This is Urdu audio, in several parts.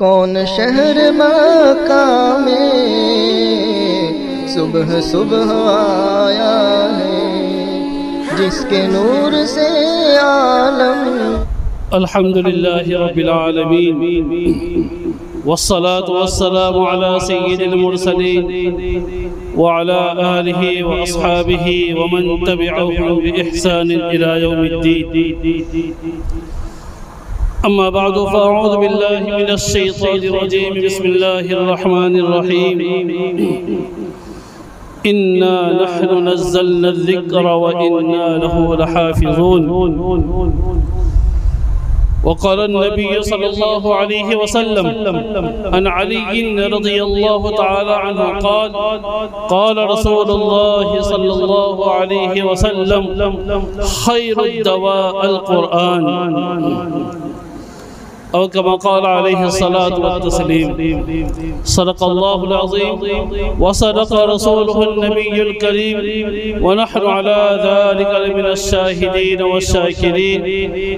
کون شہر مکہ میں صبح صبح آیا ہے جس کے نور سے عالم. الحمدللہ رب العالمین والصلاة والسلام على سید المرسلین وعلى آلہ واصحابہ ومن تبعهم بإحسان إلى يوم الدین. اما بعد فاعوذ باللہ من الشیطان الرجیم. بسم اللہ الرحمن الرحیم. انا نحن نزلنا الذکر وانا له لحافظون. وقال النبي صلى الله عليه وسلم عن علي رضي الله تعالى عنه قال قال رسول الله صلى الله عليه وسلم خير الدواء القرآن، أو كما قال عليه الصلاة والتسليم. صدق الله العظيم وصدق رسوله النبي الكريم، ونحن على ذلك من الشاهدين والشاكرين،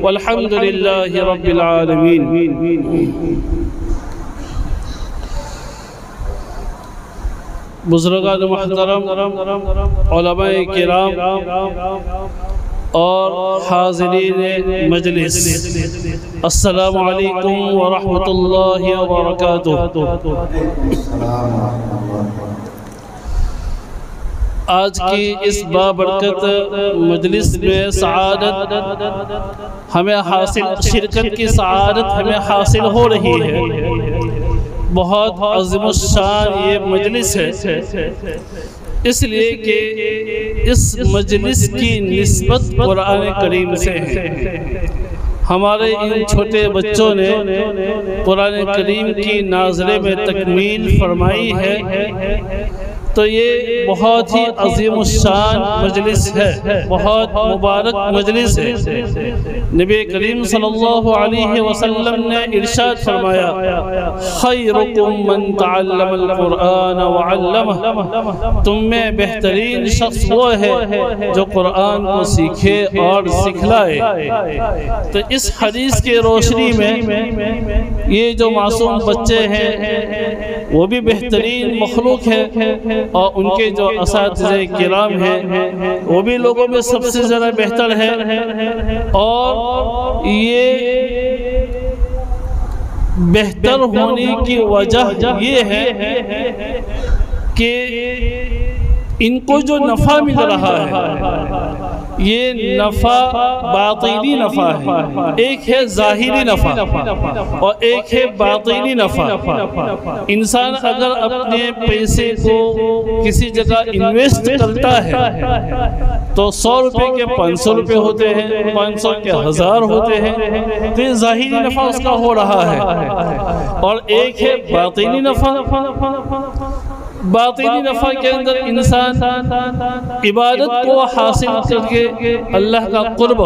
والحمد لله رب العالمين. بزرگان محترم، علماء کرام اور حاضرین مجلس، السلام علیکم ورحمۃ اللہ وبرکاتہ. آج کی اس بابرکت مجلس میں سعادت ہمیں حاصل، شرکت کی سعادت ہمیں حاصل ہو رہی ہے. بہت عظیم الشان یہ مجلس ہے، اس لیے کہ اس مجلس کی نسبت قرآن کریم سے ہے. ہمارے ان چھوٹے بچوں نے قرآن کریم کی ناظرے میں تکمیل فرمائی ہے، تو یہ بہت ہی عظیم الشان مجلس ہے، بہت مبارک مجلس ہے. نبی کریم صلی اللہ علیہ وسلم نے ارشاد فرمایا خیرکم من تعلم القرآن وعلمہ، تم میں بہترین شخص وہ ہے جو قرآن کو سیکھے اور سکھلائے. تو اس حدیث کی روشنی میں یہ جو معصوم بچے ہیں وہ بھی بہترین مخلوق ہے، اور ان کے جو اساتذہ کرام ہیں وہ بھی لوگوں میں سب سے زیادہ بہتر ہے. اور یہ بہتر ہونے کی وجہ یہ ہے کہ ان کو جو نفع مل رہا ہے یہ نفع باطنی نفع ہے. ایک ہے ظاہری نفع اور ایک ہے باطنی نفع. انسان اگر اپنے پیسے کو کسی جگہ انویسٹ کرتا ہے تو 100 روپے کے 500 روپے ہوتے ہیں، 500 کے 1000 ہوتے ہیں، تو یہ ظاہری نفع اس کا ہو رہا ہے. اور ایک ہے باطنی نفع. باطنی نفع کے اندر انسان عبادت کو حاصل کر کے اللہ کا قرب،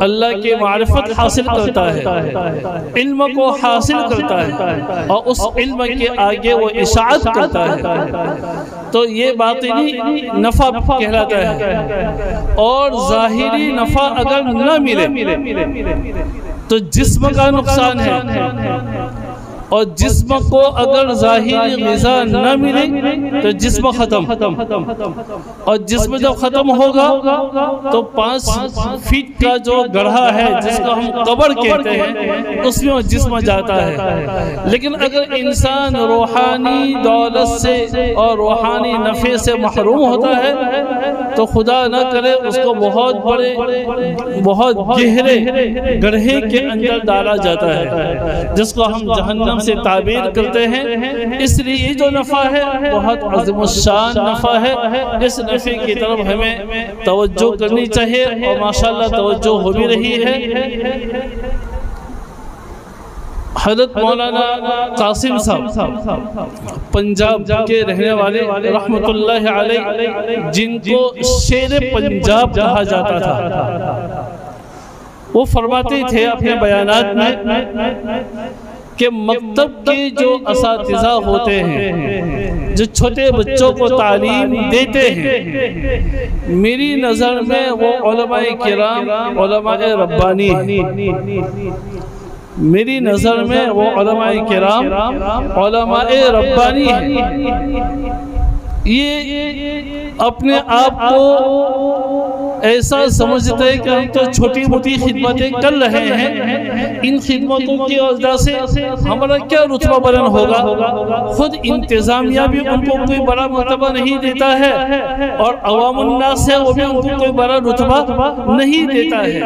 اللہ کی معرفت حاصل کرتا ہے، علم کو حاصل کرتا ہے اور اس علم کے آگے وہ اشاعت کرتا ہے، تو یہ باطنی نفع کہلاتا ہے. اور ظاہری نفع اگر نہ ملے تو جسم کا نقصان ہے، اور جسم کو اگر ظاہری غذا نہ ملے تو جسم ختم. اور جسم جب ختم ہوگا تو 5 فٹ کا جو گڑھا ہے جس کو ہم قبر کہتے ہیں اس میں وہ جسم جاتا ہے. لیکن اگر انسان روحانی دولت سے اور روحانی نفع سے محروم ہوتا ہے تو خدا نہ کرے اس کو بہت بڑے، بہت گہرے گڑھے کے اندر ڈالا جاتا ہے جس کو ہم جہنم سے تعبیر کرتے ہیں. اس لیے یہ جو نفع ہے بہت عظیم الشان نفع ہے. اس نفع کی طرف ہمیں توجہ کرنی چاہیے اور ماشاءاللہ توجہ ہو بھی رہی ہے. حضرت مولانا قاسم صاحب پنجاب کے رہنے والے رحمت اللہ علیہ، جن کو شیر پنجاب کہا جاتا تھا، وہ فرماتے تھے اپنے بیانات میں کہ مکتب کے جو اساتذہ ہوتے ہیں جو چھوٹے بچوں کو تعلیم دیتے ہیں، میری نظر میں وہ علماء کرام، علماء ربانی ہیں. میری نظر میں وہ علماء کرام علماء ربانی ہیں۔ یہ اپنے آپ کو ایسا سمجھتے ہیں کہ ہم تو چھوٹی موٹی خدمتیں کر رہے ہیں، ان خدمتوں کی وجہ سے ہمارا کیا رتبہ بلند ہوگا۔ خود انتظامیہ بھی ان کو کوئی بڑا مرتبہ نہیں دیتا ہے، اور عوام الناس ہے وہ بھی ان کو کوئی بڑا رتبہ نہیں دیتا ہے،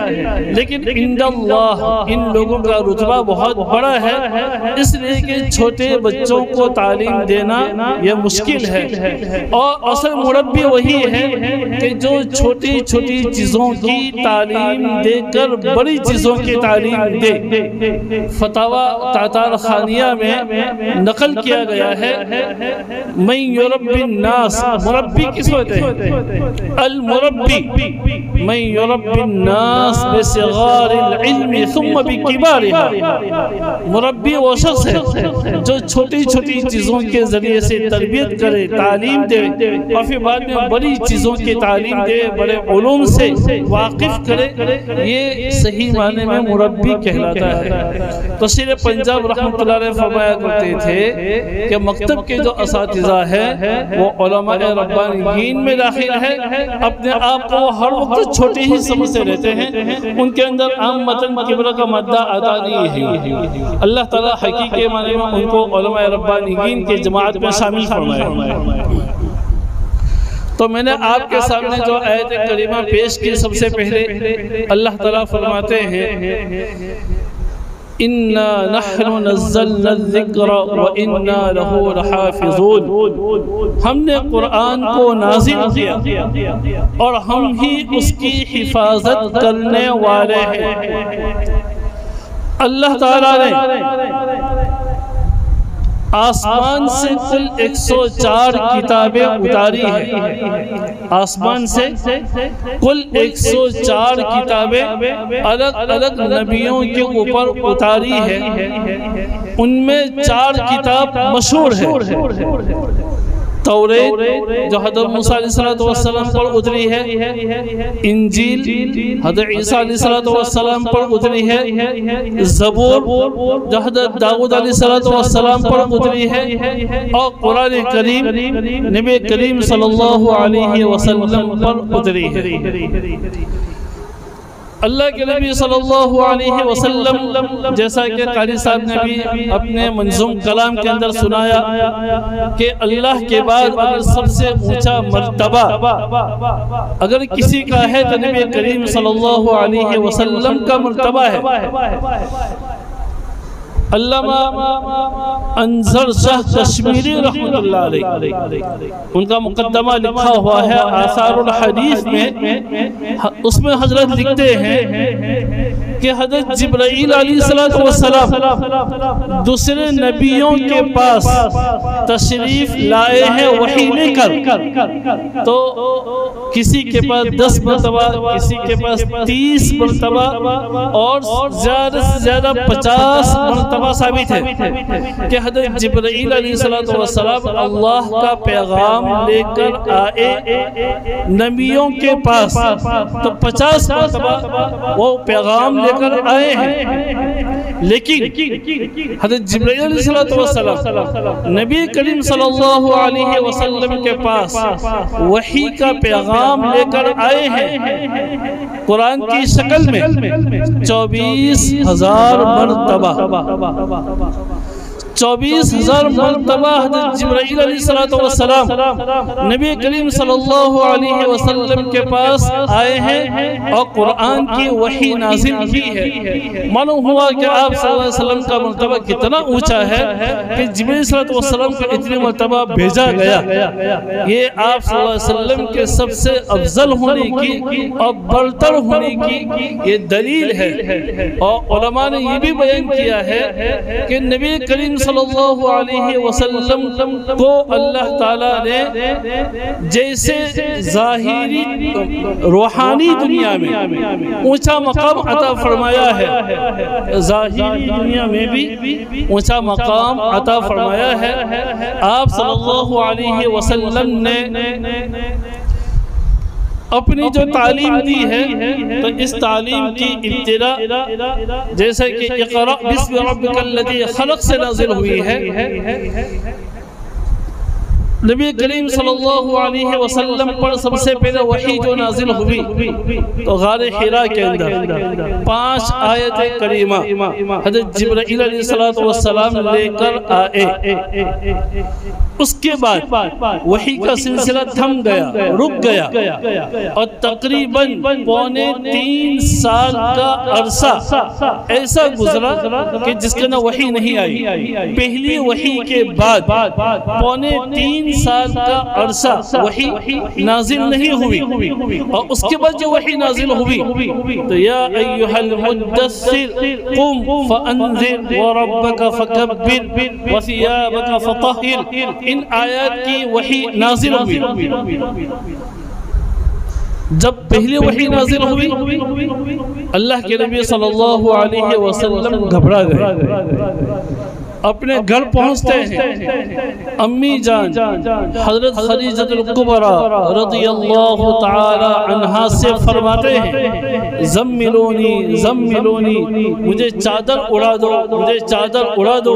لیکن عند اللہ ان لوگوں کا رتبہ بہت بڑا ہے، اس لیے کہ چھوٹے بچوں کو تعلیم دینا یہ مشکل ہے، اور اصل مربی وہی ہے کہ جو چھوٹی چھوٹی چیزوں کی تعلیم دے کر بڑی چیزوں کی تعلیم دے۔ فتاوی تاتار خانیہ میں نقل کیا گیا ہے، من یربی الناس، مربی کس ہوتے ہیں؟ المربی من یربی الناس بصغار العلم ثم بکبارها، مربی وہ شخص ہے جو چھوٹی چھوٹی چیزوں کے ذریعے سے تربیت کرے، تعلیم دے، اور پھر بعد میں بڑی چیزوں کی تعلیم دے، بڑے علوم سے واقف کرے، یہ صحیح معنی میں مربی کہلاتا ہے۔ تو شیر پنجاب رحمۃ اللہ علیہ فرمایا کرتے تھے کہ مکتب کے جو اساتذہ ہیں وہ علماء ربانیین میں داخل ہے، اپنے آپ کو ہر وقت چھوٹے ہی سمجھتے رہتے ہیں، ان کے اندر عام متن کبر کا مادہ آتا نہیں ہے۔ اللہ تعالیٰ حقیقی معنی میں ان کو علماء ربانیین کے جماعت میں شامل فرمائے۔ تو میں نے آپ کے سامنے جو آیت کریمہ پیش کی، سب سے پہلے اللہ تعالیٰ فرماتے ہیں اِنَّا نَحْنُ نَزَّلْنَا الذِّكْرَ وَإِنَّا لَهُ لَحَافِظُونَ، ہم نے قرآن کو نازل کیا اور ہم ہی اس کی حفاظت کرنے والے ہیں۔ اللہ تعالیٰ نے آسمان سے کل 104 کتابیں اتاری ہیں، آسمان سے کل 104 کتابیں الگ الگ نبیوں کے اوپر اتاری ہیں، ان میں 4 کتاب مشہور ہیں۔ توریت جو حضرت موسیٰ علیہ السلام پر اتری ہے، انجیل حضرت عیسیٰ علیہ السلام پر اتری ہے، زبور جو حضرت داؤد علیہ السلام پر اتری ہے، اور قرآن کریم نبی کریم صلی اللہ علیہ وسلم پر اتری ہے۔ اللہ کے نبی صلی اللہ علیہ وسلم جیسا کہ قاری صاحب نے بھی اپنے منظوم کلام کے اندر سنایا کہ اللہ کے بعد اگر سب سے اونچا مرتبہ اگر کسی کا ہے تو نبی کریم صلی اللہ علیہ وسلم کا مرتبہ ہے۔ علامہ انظر شاہ کشمیری رحمۃ اللہ علیہ ان کا مقدمہ لکھا ہوا ہے آثار الحدیث میں، اس میں حضرت لکھتے ہیں کہ حضرت جبرائیل علیہ السلام دوسرے نبیوں کے پاس تشریف لائے ہیں وحی لے کر، تو کسی کے پاس 10 مرتبہ، کسی کے پاس 30 مرتبہ، اور زیادہ سے زیادہ 50 مرتبہ ثابت ہے کہ حضرت جبرائیل علیہ السلام اللہ کا پیغام لے کر آئے نبیوں کے پاس، تو 50 مرتبہ وہ پیغام لے کر آئے ہیں، لیکن حضرت جبرائیل علیہ السلام نبی کریم صلی اللہ علیہ وسلم کے پاس وحی کا پیغام لے کر آئے ہیں قرآن کی شکل میں 24,000 مرتبہ، 24,000 مرتبہ حضرت جبرائیل علیہ السلام نبی کریم صلی اللہ علیہ وسلم کے پاس آئے ہیں اور قرآن کی وحی نازل کی ہے۔ معلوم ہوا کہ آپ صلی اللہ علیہ وسلم کا مرتبہ کتنا اونچا ہے کہ جبرائیل صلی اللہ علیہ وسلم کو اتنی مرتبہ بھیجا گیا، یہ آپ صلی اللہ علیہ وسلم کے سب سے افضل ہونے کی اور برتر ہونے کی یہ دلیل ہے۔ اور علماء نے یہ بھی بیان کیا ہے کہ نبی کریم صلی اللہ علیہ وسلم کو اللہ تعالیٰ نے جیسے ظاہری روحانی دنیا میں اونچا مقام عطا فرمایا ہے، ظاہری دنیا میں بھی اونچا مقام عطا فرمایا ہے۔ آپ صلی اللہ علیہ وسلم نے اپنی جو تعلیم دی ہے تو اس تعلیم کی ابتدا جیسے کہ اقرأ بسم ربک الذی خلق سے نازل ہوئی ہے، نبی کریم صلی اللہ علیہ وسلم پر سب سے پہلے وحی جو نازل ہوئی تو غار حرا کے اندر 5 آیت کریمہ حضرت جبرائیل علیہ السلام لے کر آئے۔ اس کے بعد وحی کا سلسلہ تھم گیا، رک گیا، اور تقریباً 3.25 سال کا عرصہ ایسا گزرا کہ جس کے نہ وحی نہیں آئی۔ پہلی وحی کے بعد 3.25 سال کا عرصہ وحی نازل نہیں ہوئی، اور اس کے بعد جو وحی نازل ہوئی تو یا ایہا المدثر قم فانذر وربک فکبر وثیابک فطہر، ان آیات کی وحی نازل ہوئی۔ جب پہلی وحی نازل ہوئی اللہ کے نبی صلی اللہ علیہ وسلم گھبرا گئے، اپنے گھر پہنچتے ہیں، امی جان حضرت خدیجہ الکبریٰ رضی اللہ تعالی عنہا سے فرماتے ہیں زملونی زملونی، مجھے چادر اڑا دو، مجھے چادر اڑا دو،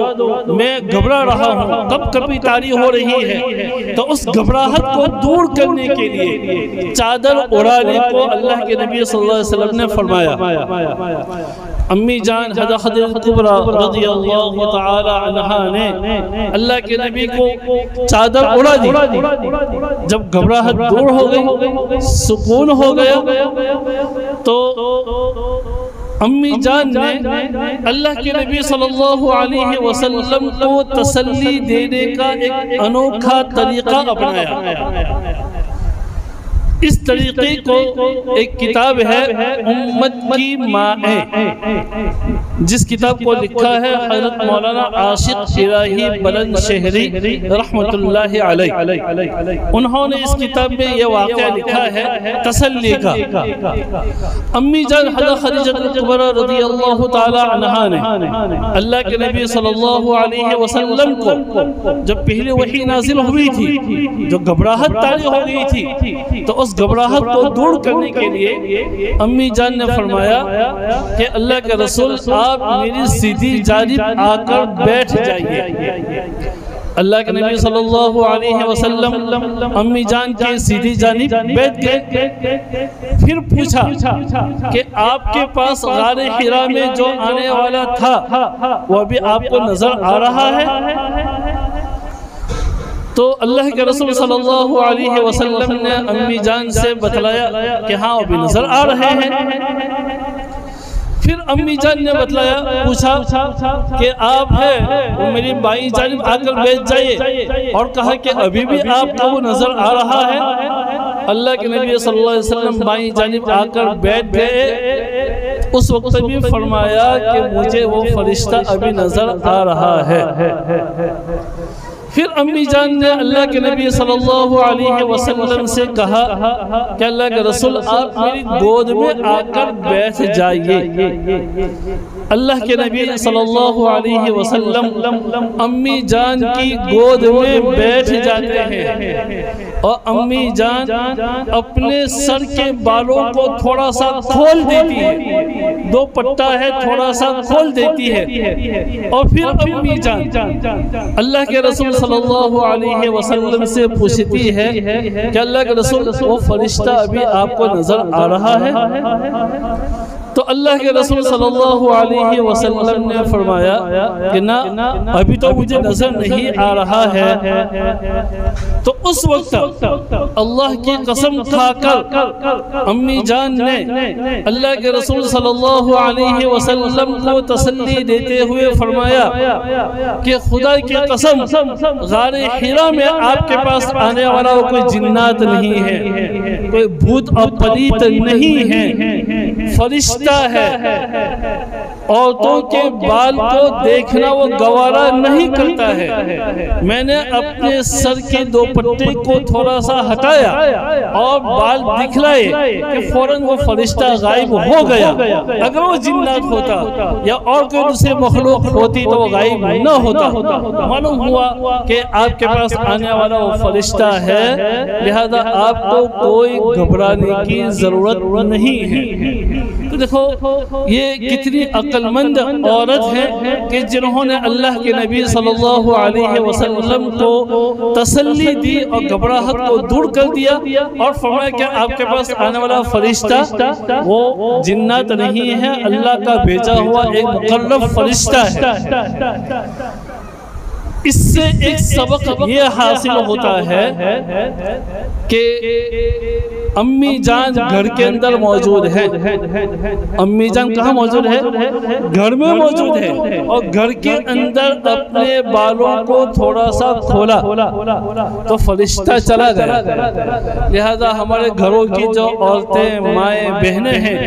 میں گھبرا رہا ہوں، کب کبھی طاری ہو رہی ہے۔ تو اس گھبراہٹ کو دور کرنے کے لیے چادر اڑانے کو اللہ کے نبی صلی اللہ علیہ وسلم نے فرمایا۔ امی جان حضرت خدیجہ الکبریٰ رضی اللہ تعالی عنہا نے اللہ کے نبی کو چادر اڑا دی۔ جب گھبراہٹ دور ہو گئی، سکون ہو گیا، تو امی جان نے اللہ کے نبی صلی اللہ علیہ وسلم کو تسلی دینے کا ایک انوکھا طریقہ اپنایا۔ اس طریقے کو ایک کتاب ہے امت کی مائیں، جس کتاب کو لکھا ہے حضرت مولانا عاشق الہی بلند شہری رحمت اللہ علیہ۔ انہوں نے اس کتاب میں یہ واقعہ لکھا ہے تسلی کا۔ امی جان حضرت خدیجہ الکبریٰ رضی اللہ تعالی عنہا نے اللہ کے نبی صلی اللہ علیہ وسلم کو جب پہلی وحی نازل ہوئی تھی، جو گھبراہٹ طاری ہو گئی تھی، تو اس گھبراہٹ کو دور کرنے کے لیے امی جان نے فرمایا کہ اللہ کے رسول آپ میری سیدھی جانب آ کر بیٹھ جائیے۔ اللہ کے نبی صلی اللہ علیہ وسلم امی جان کی سیدھی جانب بیٹھ گئے۔ پھر پوچھا کہ آپ کے پاس غار حرا میں جو آنے والا تھا وہ بھی آپ کو نظر آ رہا ہے؟ تو اللہ کے رسول صلی اللہ علیہ وسلم نے امی جان سے بتلایا کہ ہاں وہ بھی نظر آ رہے ہیں۔ پھر امی جان نے بتلایا، پوچھا کہ آپ ہیں وہ میری بائیں جانب آ کر بیٹھ جائیے، اور کہا کہ ابھی بھی آپ کو وہ نظر آ رہا ہے؟ اللہ کے نبی صلی اللہ علیہ وسلم بائیں جانب آ کر بیٹھ گئے۔ اس وقت بھی فرمایا کہ مجھے وہ فرشتہ ابھی نظر آ رہا ہے۔ پھر امی جان نے اللہ کے نبی صلی اللہ علیہ وسلم سے کہا کہ اللہ کے رسول آپ میری گود میں آ کر بیٹھ جائیے۔ اللہ کے نبی صلی اللہ علیہ وسلم امی جان کی گود میں بیٹھ جاتے ہیں، اور امی جان اپنے سر کے بالوں کو تھوڑا سا کھول دیتی ہے، 2 پٹا ہے تھوڑا سا کھول دیتی ہے، اور پھر امی جان اللہ کے رسول صلی اللہ علیہ وسلم سے پوچھتی ہے کہ اللہ کے رسول وہ فرشتہ ابھی آپ کو نظر آ رہا ہے؟ تو اللہ کے رسول صلی اللہ علیہ وسلم نے فرمایا کہ نہ ابھی تو مجھے نظر نہیں آ رہا ہے۔ تو اس وقت اللہ کی قسم کھا کر امی جان نے اللہ کے رسول صلی اللہ علیہ وسلم کو تسلی دیتے ہوئے فرمایا کہ خدا کی قسم غار حرا میں آپ کے پاس آنے والا کوئی جنات نہیں ہے، کوئی بھوت اور پلیت نہیں ہے، فرشتہ ہے۔ عورتوں کے بال کو دیکھنا وہ گوارا نہیں کرتا ہے۔ میں نے اپنے سر کے دوپٹے کو تھوڑا سا ہٹایا اور بال دکھلائے کہ فوراً وہ فرشتہ غائب ہو گیا۔ اگر وہ جنات ہوتا یا اور کوئی دوسرے مخلوق ہوتی تو وہ غائب نہ ہوتا۔ معلوم ہوا کہ آپ کے پاس آنے والا وہ فرشتہ ہے، لہذا آپ کو کوئی گھبرانے کی ضرورت نہیں ہے۔ تو دیکھو یہ کتنی عقل مند عورت ہے کہ جنہوں نے اللہ کے نبی صلی اللہ علیہ وسلم کو تسلی دی اور گھبراہٹ کو دور کر دیا اور فرمایا کہ آپ کے پاس آنے والا فرشتہ وہ جنات نہیں ہے، اللہ کا بھیجا ہوا ایک مقرب فرشتہ ہے۔ اس سے ایک سبق یہ حاصل ہوتا ہے کہ امی جان گھر کے اندر موجود ہے۔ امی جان کہاں موجود ہے؟ گھر میں موجود ہے، اور گھر کے اندر اپنے بالوں کو تھوڑا سا کھولا تو فرشتہ چلا گیا۔ لہذا ہمارے گھروں کی جو عورتیں مائیں بہنیں ہیں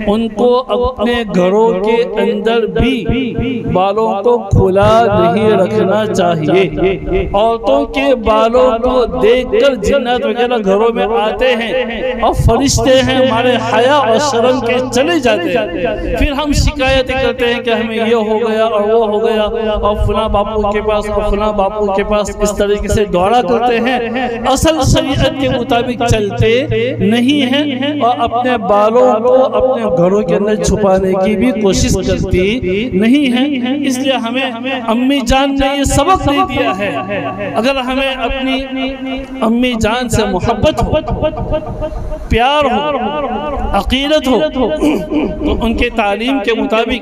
ان کو اپنے گھروں کے اندر بھی بالوں کو کھلا نہیں رکھنا چاہیے۔ عورتوں کے بالوں کو دیکھ کر جنات وغیرہ گھروں میں آتے ہیں اور فرشتے ہیں ہمارے حیا اور شرم کے چلے جاتے ہیں۔ پھر ہم شکایتیں کرتے ہیں کہ ہمیں یہ ہو گیا اور وہ ہو گیا اور فلاں باپو کے پاس اور فلاں باپو کے پاس، اس طریقے سے دورہ کرتے ہیں۔ اصل شریعت کے مطابق چلتے نہیں ہیں اور اپنے بالوں کو اپنے گھروں کے اندر چھپانے کی بھی کوشش کرتی نہیں ہیں۔ اس لیے ہمیں امی جان نے یہ سبق نہیں دیا ہے۔ اگر ہمیں اپنی امی جان سے محبت ہو، پیار ہو، عقیدت ہو تو ان کے تعلیم کے مطابق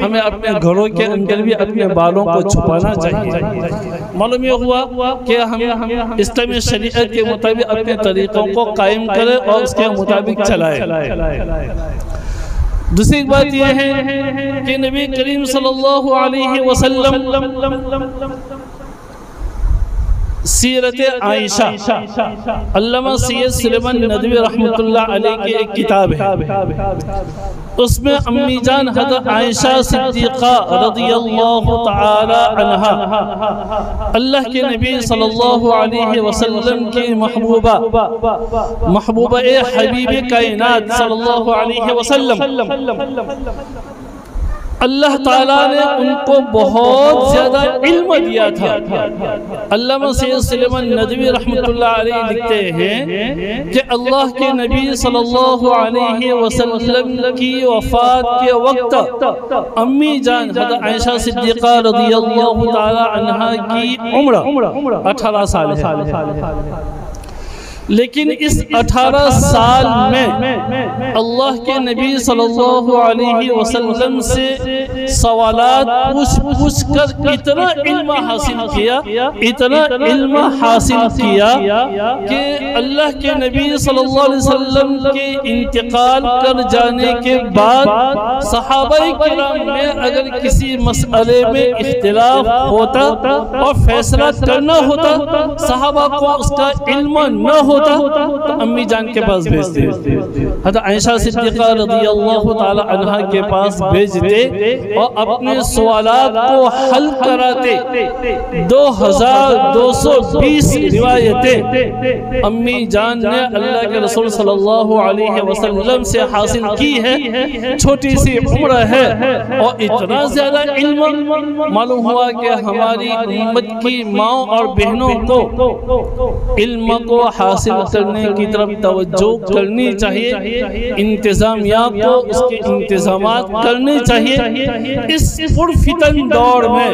ہمیں اپنے گھروں کے اندر بھی اپنے بالوں کو چھپانا چاہیے۔ معلوم یہ ہوا کہ ہم اسلامی شریعت کے مطابق اپنے طریقوں کو قائم کریں اور اس کے مطابق چلائیں۔ دوسری بات یہ ہے کہ نبی کریم صلی اللہ علیہ وسلم سیرت عائشہ، علامہ سید سلیمان ندوی رحمۃ اللہ علیہ کی ایک کتاب ہے، اس میں امی جان حضرت عائشہ صدیقہ رضی اللہ تعالی عنہا اللہ کے نبی صلی اللہ علیہ وسلم کی محبوبہ حبیب کائنات صلی اللہ علیہ وسلم، اللہ تعالیٰ نے ان کو بہت زیادہ علم دیا تھا۔ علامہ سید سلیمان ندوی رحمۃ اللہ علیہ لکھتے ہیں کہ اللہ کے نبی صلی اللہ علیہ وسلم کی وفات کے وقت امی جان حضرت عائشہ صدیقہ رضی اللہ تعالی عنہا کی عمر 18 سال ہے، لیکن اس 18 سال میں اللہ کے نبی صلی اللہ علیہ وسلم سے سوالات پوچھ کر اتنا علم حاصل کیا کہ اللہ کے نبی صلی اللہ علیہ وسلم کے انتقال کر جانے کے بعد صحابہ کرام میں اگر کسی مسئلے میں اختلاف ہوتا اور فیصلہ کرنا ہوتا، صحابہ کو اس کا علم نہ ہوتا تو امی جان کے پاس بھیجتے، حضرت عائشہ صدیقہ رضی اللہ تعالی عنہ کے پاس بھیجتے اور اپنے سوالات کو حل کراتے۔ 2220 روایتیں امی جان نے اللہ کے رسول صلی اللہ علیہ وسلم سے حاصل کی ہے۔ چھوٹی سی عمر ہے اور اتنا زیادہ علم، معلوم ہوا کہ ہماری امت کی ماں اور بہنوں کو علم کو حاصل کرنے کی طرف توجہ کرنی چاہیے، انتظامیہ کو اس کے انتظامات کرنے چاہیے۔ اس پرفتن دور میں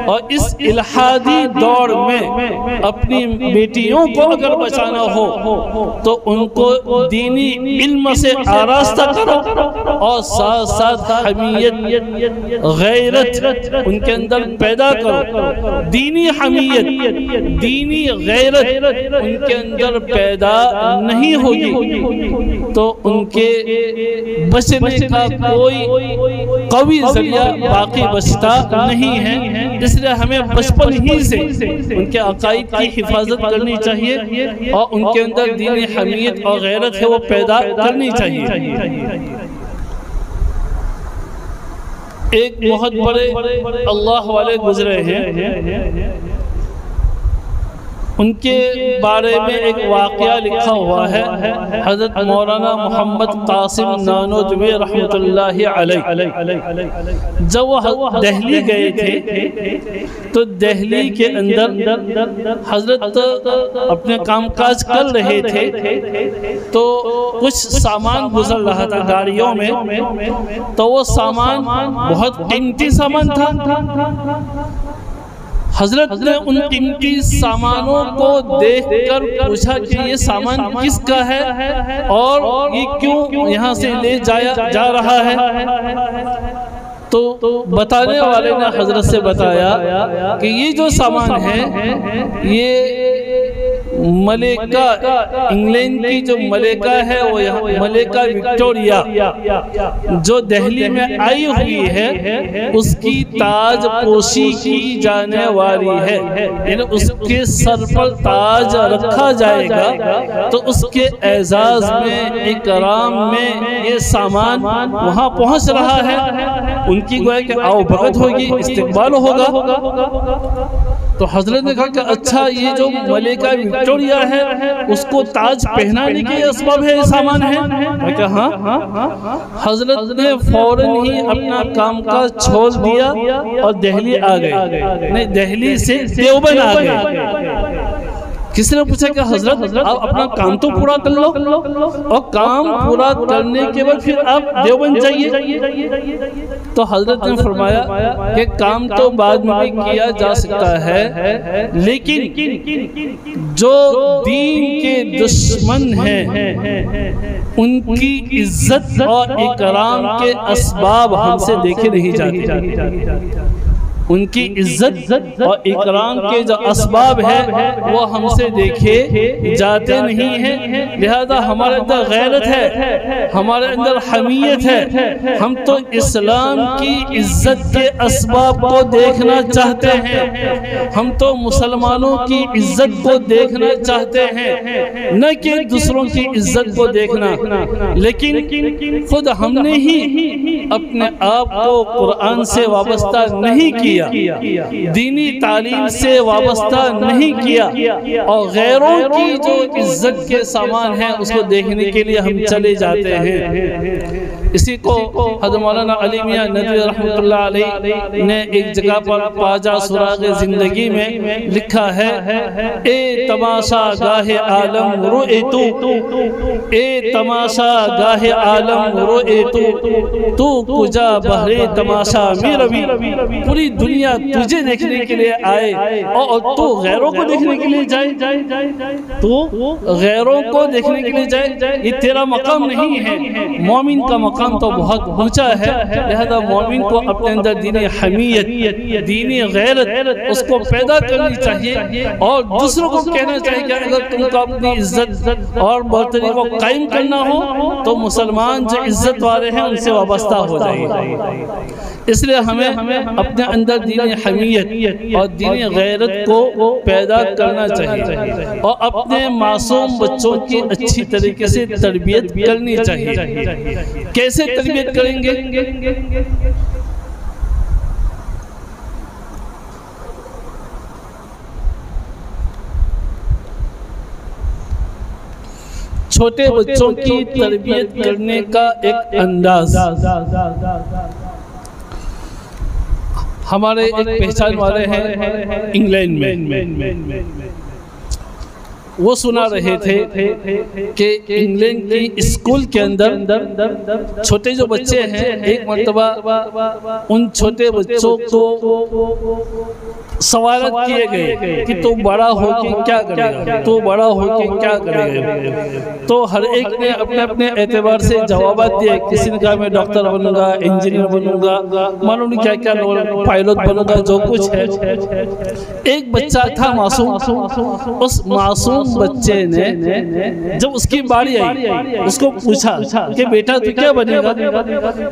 اور اس الحادی دور میں اپنی بیٹیوں کو اگر بچانا ہو تو ان کو دینی علم سے آراستہ کرو اور ساتھ ساتھ حمیت، غیرت ان کے اندر پیدا کرو۔ دینی حمیت، دینی غیرت ان کے اندر پیدا نہیں ہوگی تو ان کے بچنے کا کوئی قوی ذریعہ باقی بچتا نہیں ہے۔ اس لیے ہمیں بچپن ہی سے ان کے عقائد کی حفاظت کرنی چاہیے اور ان کے اندر دینی حمیت اور غیرت ہے وہ پیدا کرنی چاہیے۔ ایک بہت بڑے اللہ والے گزرے ہیں، ان کے بارے میں ایک واقعہ لکھا ہوا ہے۔ حضرت مولانا محمد قاسم نانوتوی رحمۃ اللہ علیہ جب وہ دہلی گئے تھے تو دہلی کے اندر حضرت اپنے کام کاج کر رہے تھے تو کچھ سامان گزر رہا تھا گاڑیوں میں، تو وہ سامان بہت قیمتی سامان تھا۔ حضرت نے ان قیمتی سامانوں کو دیکھ کر پوچھا کہ یہ سامان کس کا ہے اور یہ کیوں یہاں سے لے جا رہا ہے؟ تو بتانے والے نے حضرت سے بتایا کہ یہ جو سامان ہے یہ ملکہ انگلینڈ کی جو ملکہ ہے وہ ملکہ وکٹوریا جو دہلی میں آئی ہوئی ہے اس کی تاج پوشی کی جانے والی ہے، یعنی اس کے سر پر تاج رکھا جائے گا تو اس کے اعزاز میں اکرام میں یہ سامان وہاں پہنچ رہا ہے۔ ان کی گویا کہ آؤ بھگت ہوگی، استقبال ہوگا۔ تو حضرت نے کہا کہ اچھا یہ جو ملکہ وکٹوریا ہے اس کو تاج پہنانے کے اسباب ہے، سامان ہے؟ میں کہا ہاں۔ حضرت نے فوراً ہی اپنا کام کا چھوڑ دیا اور دہلی آ گئے، نہیں دہلی سے دیوبند آ گئے۔ کسی نے پوچھا کہ حضرت آپ اپنا کام تو پورا کر لو، اور کام پورا کرنے کے بعد پھر آپ دیوبند جائیے۔ تو حضرت نے فرمایا کہ کام تو بعد میں بھی کیا جا سکتا ہے، لیکن جو دین کے دشمن ہیں ان کی عزت اور اکرام کے اسباب ہم سے دیکھے نہیں جاتے، ان کی عزت اور اکرام کے جو اسباب ہیں وہ ہم سے دیکھے جاتے نہیں ہیں، لہذا ہمارے اندر غیرت ہے، ہمارے اندر حمیت ہے، ہم تو اسلام کی عزت کے اسباب کو دیکھنا چاہتے ہیں، ہم تو مسلمانوں کی عزت کو دیکھنا چاہتے ہیں، نہ کہ دوسروں کی عزت کو دیکھنا۔ لیکن خود ہم نے ہی اپنے آپ کو قرآن سے وابستہ نہیں کیا، دینی تعلیم سے وابستہ نہیں کیا، اور غیروں کی جو عزت کے سامان ہیں اس کو دیکھنے کے لیے ہم چلے جاتے ہیں۔ اسی کو حضرت مولانا علی میاں ندوی رحمۃ اللہ علیہ نے ایک جگہ پر پاجا سراغ زندگی میں لکھا ہے، اے تماشا گاہ عالم روئے اے تماشا گاہ عالم روئے تو کجا بہرے تماشا می روی، پوری دنیا تجھے دیکھنے کے لیے آئے اور تو غیروں کو دیکھنے کے لیے جائے، تو غیروں کو دیکھنے کے لیے جائے، یہ تیرا مقام نہیں ہے۔ مومن کا مقام تو بہت اونچا ہے، لہذا مومن کو اپنے اندر دینی حمیت، دینی غیرت اس کو پیدا کرنی چاہیے، اور دوسروں کو کہنا چاہیے کہ اگر تم کو اپنی عزت اور برتری کو قائم کرنا ہو تو مسلمان جو عزت والے ہیں ان سے وابستہ ہو جائیے۔ اس لیے ہمیں اپنے اندر دینی حمیت اور دینی غیرت کو پیدا کرنا چاہیے، اور اپنے معصوم بچوں کی اچھی طریقے سے تربیت کرنی چاہیے۔ کیسے تربیت کریں گے؟ چھوٹے بچوں کی تربیت کرنے کا ایک انداز، ہمارے ایک پہچان والے ہیں انگلینڈ میں، وہ سنا رہے تھے کہ انگلینڈ کی اسکول کے اندر چھوٹے جو بچے ہیں ایک مرتبہ ان چھوٹے بچوں کو سوالات کیے گئے کہ تو بڑا ہو کے کیا کرے گا، تو بڑا ہو کے کیا کرے گا، تو ہر ایک نے اپنے اپنے اعتبار سے جوابات دیے۔ کسی نے کہا میں ڈاکٹر بنوں گا، انجینئر بنوں گا، معلوم نہیں کیا کیا، پائلٹ بنوں گا، جو کچھ ہے۔ ایک بچہ تھا معصوم، اس معصوم بچے نے جب اس کی باری آئی اس کو پوچھا کہ بیٹا تو کیا بنے گا،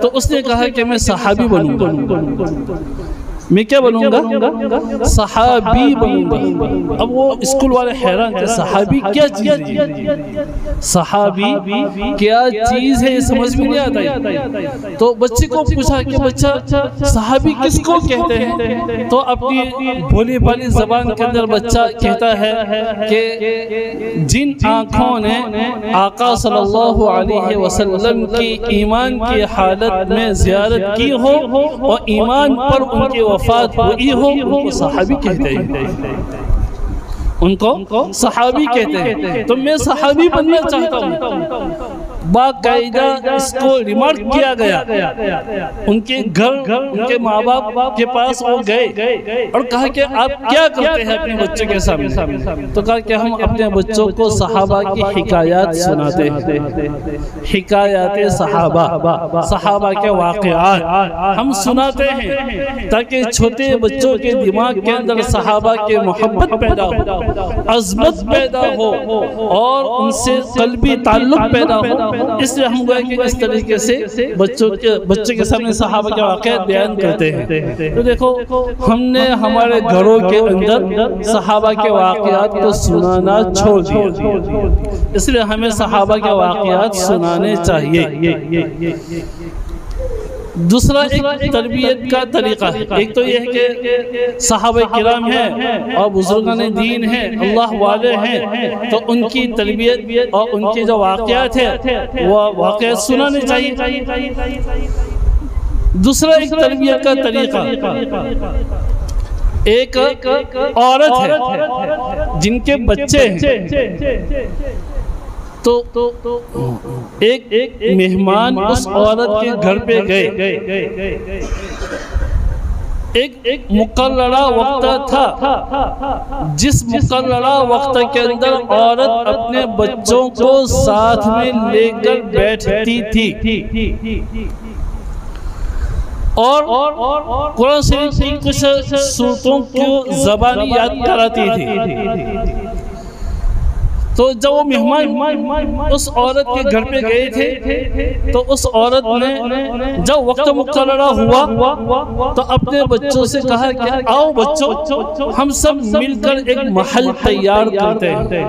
تو اس نے کہا کہ میں صحابی بنوں گا۔ میں کیا بنوں گا؟ صحابی بنوں گا۔ اب وہ اسکول والے حیران کہ صحابی کیا چیز ہے، صحابی کیا چیز ہے، یہ سمجھ میں نہیں آتا۔ تو بچے کو پوچھا کہ بچہ صحابی کس کو کہتے ہیں؟ تو اپنی بولی بالی زبان کے اندر بچہ کہتا ہے کہ جن آنکھوں نے آقا صلی اللہ علیہ وسلم کی ایمان کی حالت میں زیارت کی ہو اور ایمان پر ان کی وفات ہوئی ہو، ان کو صحابی کہتے ہیں، ان کو صحابی کہتے ہیں۔ تو میں صحابی بننا چاہتا ہوں۔ باقاعدہ اس کو ریمارک کیا گیا، ان کے گھر ان کے ماں باپ کے پاس وہ گئے اور کہا کہ آپ کیا کرتے ہیں اپنے بچوں کے سامنے؟ تو کہا کہ ہم اپنے بچوں کو صحابہ کی حکایات سناتے ہیں، حکایات صحابہ کے واقعات ہم سناتے ہیں تاکہ چھوٹے بچوں کے دماغ کے اندر صحابہ کے محبت پیدا ہو، عظمت پیدا ہو اور ان سے قلبی تعلق پیدا ہو۔ اس لیے ہم گوئے کہ اس طریقے سے بچوں کے سامنے صحابہ کے واقعات بیان کرتے ہیں۔ تو دیکھو ہم نے ہمارے گھروں کے اندر صحابہ کے واقعات کو سنانا چھوڑ دیا، اس لیے ہمیں صحابہ کے واقعات سنانے چاہیے۔ دوسرا ایک تربیت کا طریقہ ہے، ایک تو یہ ہے کہ صحابہ کرام ہیں اور بزرگان دین ہیں، اللہ والے ہیں، تو ان کی تربیت اور ان کے جو واقعات ہیں وہ واقعات سنانے چاہیے۔ دوسرا ایک تربیت کا طریقہ، ایک عورت ہے جن کے بچے ہیں، تو ایک مہمان اس عورت کے گھر پہ گئے، ایک مقررہ وقت تھا، جس مقررہ وقت کے اندر عورت اپنے بچوں کو ساتھ میں لے کر بیٹھتی تھی اور قرآن شریف کی کچھ سورتوں کو زبانی یاد کراتی تھی۔ تو جب وہ مہمان اس عورت کے گھر پہ گئے تھے تو اس عورت نے جب وقت مقررہ ہوا تو اپنے بچوں سے کہا کہ آؤ بچوں ہم سب مل کر ایک محل تیار کرتے ہیں،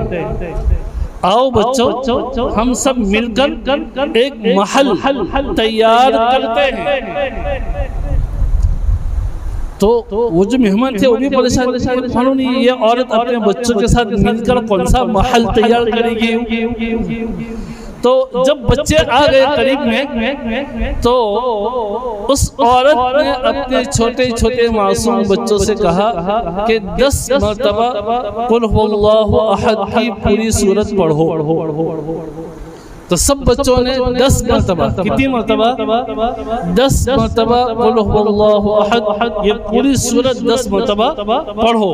آؤ بچوں ہم سب مل کر ایک محل تیار کرتے ہیں۔ تو وہ جو مہمان تھے وہ بھی پریشان تھے، معلوم نہیں یہ عورت اپنے بچوں کے ساتھ مل کر کون سا محل تیار کرے گی۔ تو جب بچے آ گئے قریب میں تو اس عورت نے اپنے چھوٹے چھوٹے معصوم بچوں سے کہا کہ 10 مرتبہ قل هو اللہ احد کی پوری سورت پڑھو۔ تو سب بچوں نے 10 مرتبہ، کتنی مرتبہ؟ 10 مرتبہ قل هو اللہ احد یہ پوری سورت 10 مرتبہ پڑھو۔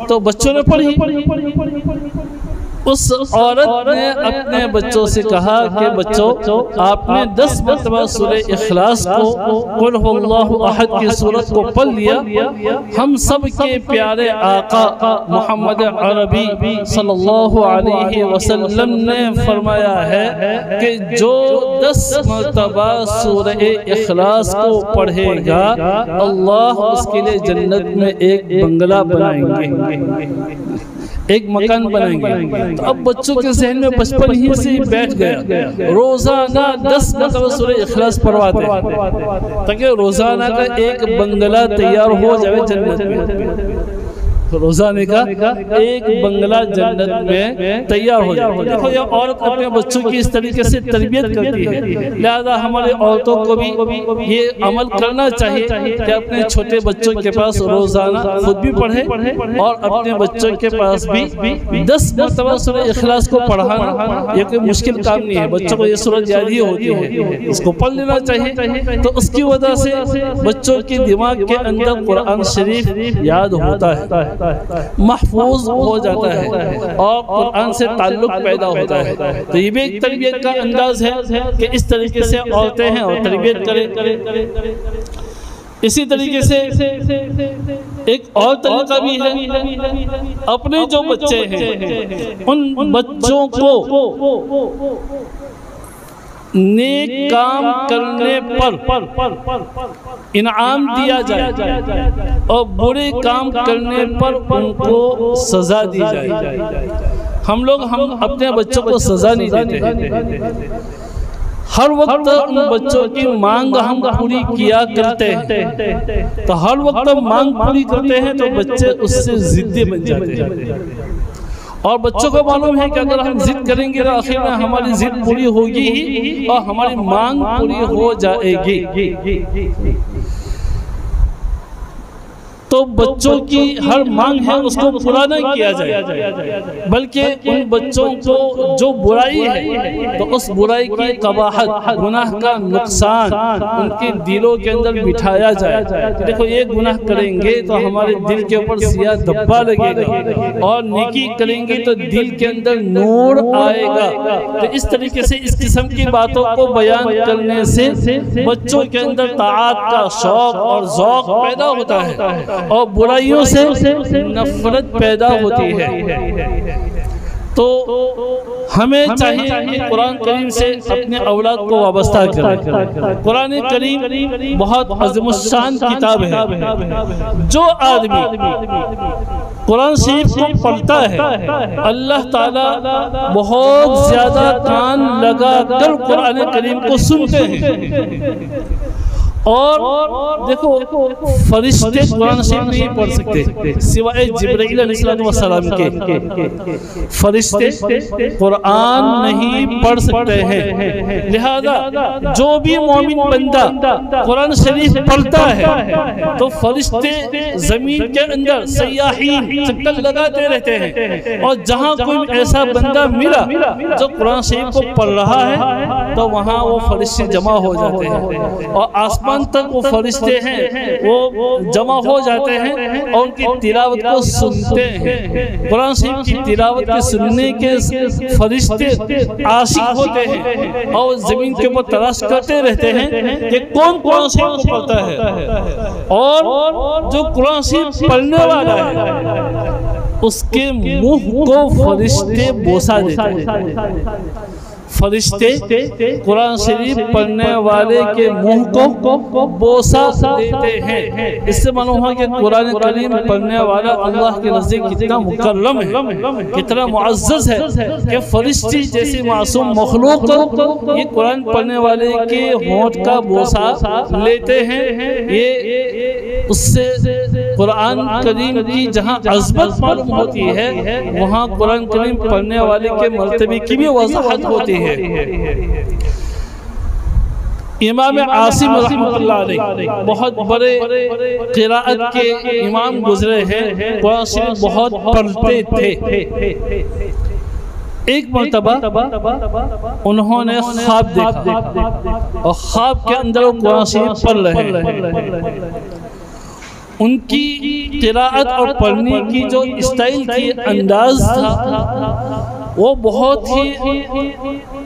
تو بچوں نے پڑھی۔ اس عورت نے اپنے بچوں سے کہا کہ بچوں آپ نے 10 مرتبہ سورہ اخلاص کو قل هو اللہ احد کی سورت کو پڑھ لیا، ہم سب کے پیارے آقا محمد عربی صلی اللہ علیہ وسلم نے فرمایا ہے کہ جو 10 مرتبہ سورہ اخلاص کو پڑھے گا اللہ اس کے لئے جنت میں ایک بنگلہ بنائیں گے، ایک مکان بنائیں گے۔ تو اب بچوں کے ذہن میں بچپن ہی سے بیٹھ گیا، روزانہ 10 مرتبہ سورہ اخلاص پڑھواتے تاکہ روزانہ کا ایک بنگلہ تیار ہو جائے جنت میں، روزانہ کا ایک بنگلہ جنت میں تیار ہو جائے۔ دیکھو یہ عورت اپنے بچوں کی اس طریقے سے تربیت کرتی ہے، لہذا ہمارے عورتوں کو بھی یہ عمل کرنا چاہیے کہ اپنے چھوٹے بچوں کے پاس روزانہ خود بھی پڑھے اور اپنے بچوں کے پاس بھی 10 مرتبہ سورہ اخلاص کو پڑھانا یہ کوئی مشکل کام نہیں ہے، بچوں کو یہ سورت یاد ہی ہوتی ہے، اس کو پڑھ لینا چاہیے۔ تو اس کی وجہ سے بچوں کے دماغ کے اندر قرآن شریف یاد ہوتا ہے، محفوظ ہو جاتا ہے اور قرآن سے تعلق پیدا ہوتا ہے۔ تو یہ بھی ایک تربیت کا انداز ہے کہ اس طریقے سے عورتیں ہیں اور تربیت کریں۔ اسی طریقے سے ایک اور طریقہ بھی ہے، اپنے جو بچے ہیں ان بچوں کو نیک کام کرنے پر انعام دیا جائے اور برے کام کرنے پر ان کو سزا دی جائے۔ ہم اپنے بچوں کو سزا نہیں دیتے، ہر وقت ان بچوں کی مانگ ہم پوری کیا کرتے ہیں، تو ہر وقت مانگ پوری کرتے ہیں تو بچے اس سے ضدی بن جاتے ہیں، اور بچوں کو معلوم ہے کہ اگر ہم ضد کریں گے تو آخر میں ہماری ضد پوری ہوگی ہی اور ہماری مانگ پوری ہو جائے گی۔ تو بچوں کی ہر مانگ ہے اس کو پورا نہ کیا جائے، بلکہ ان بچوں کو جو برائی ہے تو اس برائی کی قباحت، گناہ کا نقصان ان کے دلوں کے اندر بٹھایا جائے۔ دیکھو یہ گناہ کریں گے تو ہمارے دل کے اوپر سیاہ دھبا لگے گا، اور نیکی کریں گے تو دل کے اندر نور آئے گا۔ تو اس طریقے سے اس قسم کی باتوں کو بیان کرنے سے بچوں کے اندر طاعت کا شوق اور ذوق پیدا ہوتا ہے اور برائیوں سے نفرت پیدا ہوتی ہے۔ تو ہمیں چاہیے کہ قرآن کریم سے اپنے اولاد کو وابستہ کریں۔ قرآن کریم بہت عظیم الشان کتاب ہے۔ جو آدمی قرآن شریف کو پڑھتا ہے اللہ تعالیٰ بہت زیادہ کان لگا کر قرآن کریم کو سنتے ہیں۔ اور دیکھو فرشتے قرآن شریف نہیں پڑھ سکتے سوائے جبرائیل علیہ السلام کے، فرشتے قرآن نہیں پڑھ سکتے ہیں۔ لہذا جو بھی مومن بندہ قرآن شریف پڑھتا ہے تو فرشتے زمین کے اندر سیاحین چکر لگاتے رہتے ہیں، اور جہاں کوئی ایسا بندہ ملا جو قرآن شریف کو پڑھ رہا ہے تو وہاں وہ فرشتے جمع ہو جاتے ہیں، اور آسمان تک وہ فرشتے ہیں وہ جمع ہو جاتے ہیں اور ان کی تلاوت کو سنتے ہیں۔ قرآن شریف کی تلاوت کے سننے کے فرشتے عاشق ہوتے ہیں اور زمین کے اوپر تلاش کرتے رہتے ہیں کہ کون قرآن شریف کو پڑھتا ہے، اور جو قرآن شریف پڑھنے والا ہے اس کے منہ کو فرشتے بوسہ دیتے ہیں۔ فرشتے قرآن شریف پڑھنے والے کے منہ کو بوسہ دیتے ہیں۔ اس سے معلوم ہے کہ قرآن کریم پڑھنے والا اللہ کے نزدیک کتنا مکرم ہے، کتنا معزز ہے کہ فرشتے جیسی معصوم مخلوق یہ قرآن پڑھنے والے کے ہونٹ کا بوسہ لیتے ہیں۔ یہ اس سے قرآن کریم کی جہاں عظمت معلوم ہوتی ہے وہاں قرآن کریم پڑھنے والے کے مرتبے کی بھی وضاحت ہوتی ہے۔ امام عاصم رحمۃ اللہ علیہ بہت بڑے قراءت کے امام گزرے ہیں، قرآن شریف بہت پڑھتے تھے۔ ایک مرتبہ انہوں نے خواب دیکھا اور خواب کے اندر وہ قرآن شریف پڑھ رہے ہیں۔ ان کی قراءت اور پڑھنے کی جو اسٹائل تھی، انداز تھا، وہ بہت ہی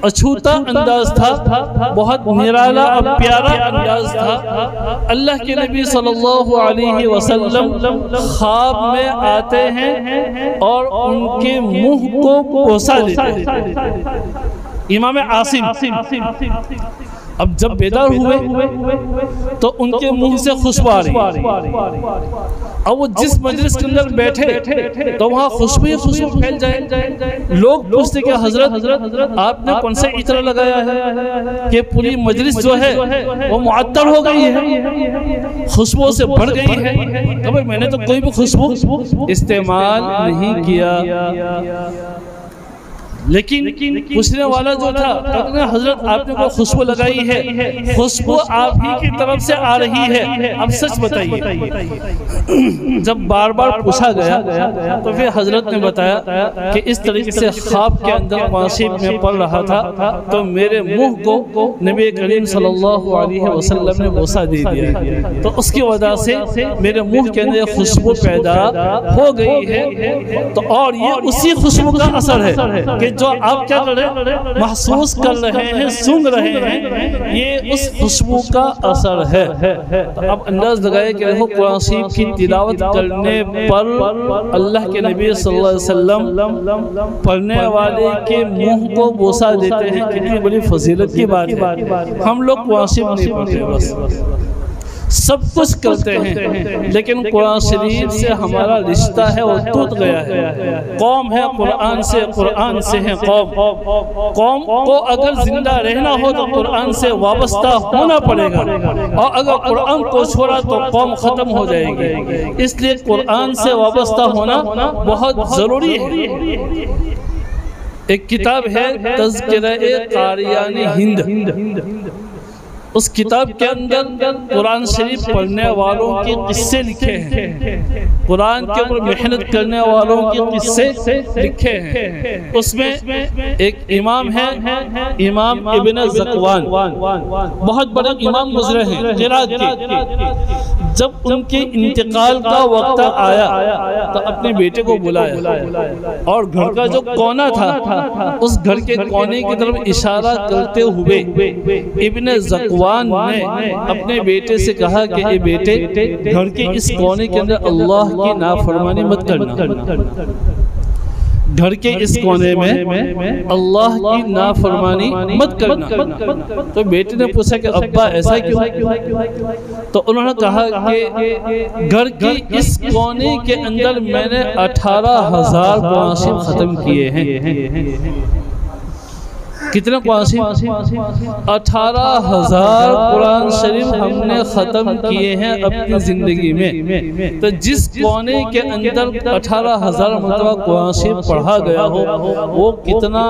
اچھوتا انداز تھا، بہت نرالا اور پیارا انداز تھا۔ اللہ کے نبی صلی اللہ علیہ وسلم خواب میں آتے ہیں اور ان کے منہ کو بوسہ دیتے ہیں۔ امام عاصم اب جب بیدار ہوئے تو ان کے منہ سے خوشبو آ رہی، اب وہ جس مجلس کے اندر بیٹھے تو وہاں خوشبو ہی خوشبو پھیل جائے۔ لوگ پوچھتے کہ حضرت آپ نے کون سے عطر لگایا ہے کہ پوری مجلس جو ہے وہ معطر ہو گئی ہے، خوشبو سے بڑھ گئی ہے؟ کہ میں نے تو کوئی بھی خوشبو استعمال نہیں کیا۔ لیکن پوچھنے والا جو تھا کہتے ہیں حضرت آپ نے کوئی خوشبو لگائی ہے، خوشبو آپ ہی کی طرف سے آ رہی ہے، اب سچ بتائیے۔ جب بار بار پوچھا گیا تو پھر حضرت نے بتایا کہ اس طریقے سے خواب کے اندر قرآن شریف میں پڑھ رہا تھا تو میرے منہ کو نبی کریم صلی اللہ علیہ وسلم نے بوسہ دے دیا، تو اس کی وجہ سے میرے منہ کے اندر خوشبو پیدا ہو گئی ہے۔ تو اور یہ اسی خوشبو کا اثر ہے کہ جو آپ کیا کر رہے ہیں، محسوس کر رہے ہیں، سن رہے ہیں، یہ اس خوشبو کا اثر ہے۔ تو اب انداز لگائے کہ دیکھو قرآن شریف کی تلاوت کرنے پر اللہ کے نبی صلی اللہ علیہ وسلم پڑھنے والے کے منہ کو بوسہ دیتے ہیں، کتنی بڑی فضیلت کی بات ہے۔ ہم لوگ قرآن شریف نہیں پڑھتے، بس سب کچھ کرتے ہیں، لیکن قرآن شریف سے ہمارا رشتہ ہے وہ ٹوٹ گیا ہے۔ قوم ہے قرآن سے، قرآن سے ہے قوم۔ قوم کو اگر زندہ رہنا ہو تو قرآن سے وابستہ ہونا پڑے گا، اور اگر قرآن کو چھوڑا تو قوم ختم ہو جائے گی۔ اس لیے قرآن سے وابستہ ہونا بہت ضروری ہے۔ ایک کتاب ہے تذکرہ قاریان ہند، اس کتاب کے اندر قرآن شریف پڑھنے والوں کے قصے لکھے ہیں، قرآن کے اوپر محنت کرنے والوں کے قصے لکھے ہیں۔ اس میں ایک امام ہے، امام ابن زکوان، بہت بڑے امام گزرے ہیں قرات کے۔ جب ان کے انتقال کا وقت آیا تو اپنے بیٹے کو بلایا، اور گھر کا جو کونا تھا اس گھر کے کونے کی طرف اشارہ کرتے ہوئے ابن زکوان نے اپنے بیٹے سے کہا کہ اے بیٹے، گھر کے اس کونے کے اندر اللہ کی نافرمانی مت کرنا، گھر کے اس کونے میں اللہ کی نافرمانی مت کرنا۔ تو بیٹے نے پوچھا کہ ابا ایسا کیوں؟ تو انہوں نے کہا کہ گھر کی اس کونے کے اندر میں نے 18,000 قرآن شریف ختم کیے ہیں۔ کتنے قرآن شریف؟ 18,000 قرآن شریف ہم نے ختم کیے ہیں اپنی زندگی میں۔ تو جس کونے کے اندر 18,000 مرتبہ قرآن شریف پڑھا گیا ہو وہ کتنا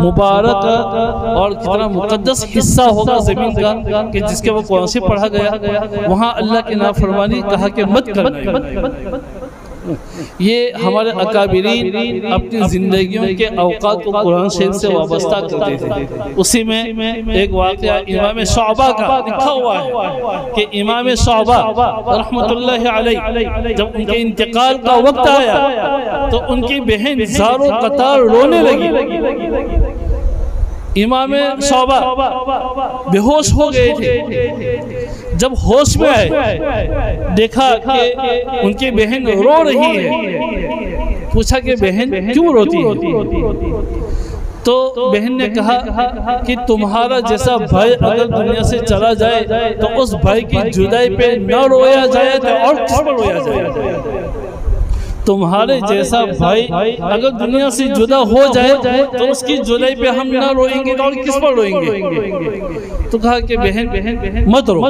مبارک اور کتنا مقدس حصہ ہوگا زمین کا کہ جس کے وہ قرآن شریف پڑھا گیا۔ وہاں اللہ کی نافرمانی کہا کہ مت کرنا۔ یہ ہمارے اکابرین اپنی زندگیوں کے اوقات کو قرآن شریف سے وابستہ کرتے تھے۔ اسی میں ایک واقعہ امام شعبہ کا لکھا ہوا ہے کہ امام شعبہ رحمت اللہ علیہ جب ان کے انتقال کا وقت آیا تو ان کی بہن زار و قطار رونے لگی۔ امام شعبہ بے ہوش ہو گئے تھے، جب ہوش میں آئے دیکھا کہ ان کی بہن رو رہی ہے، پوچھا کہ بہن کیوں روتی ہے؟ تو بہن نے کہا کہ تمہارا جیسا بھائی اگر دنیا سے چلا جائے تو اس بھائی کی جدائی پہ نہ رویا جائے تو اور کس پر رویا جائے؟ تمہارے جیسا بھائی اگر دنیا سے جدا ہو جائے تو اس کی جدائی پہ ہم نہ روئیں گے اور کس پر روئیں گے؟ تو کہا کہ بہن مت رو۔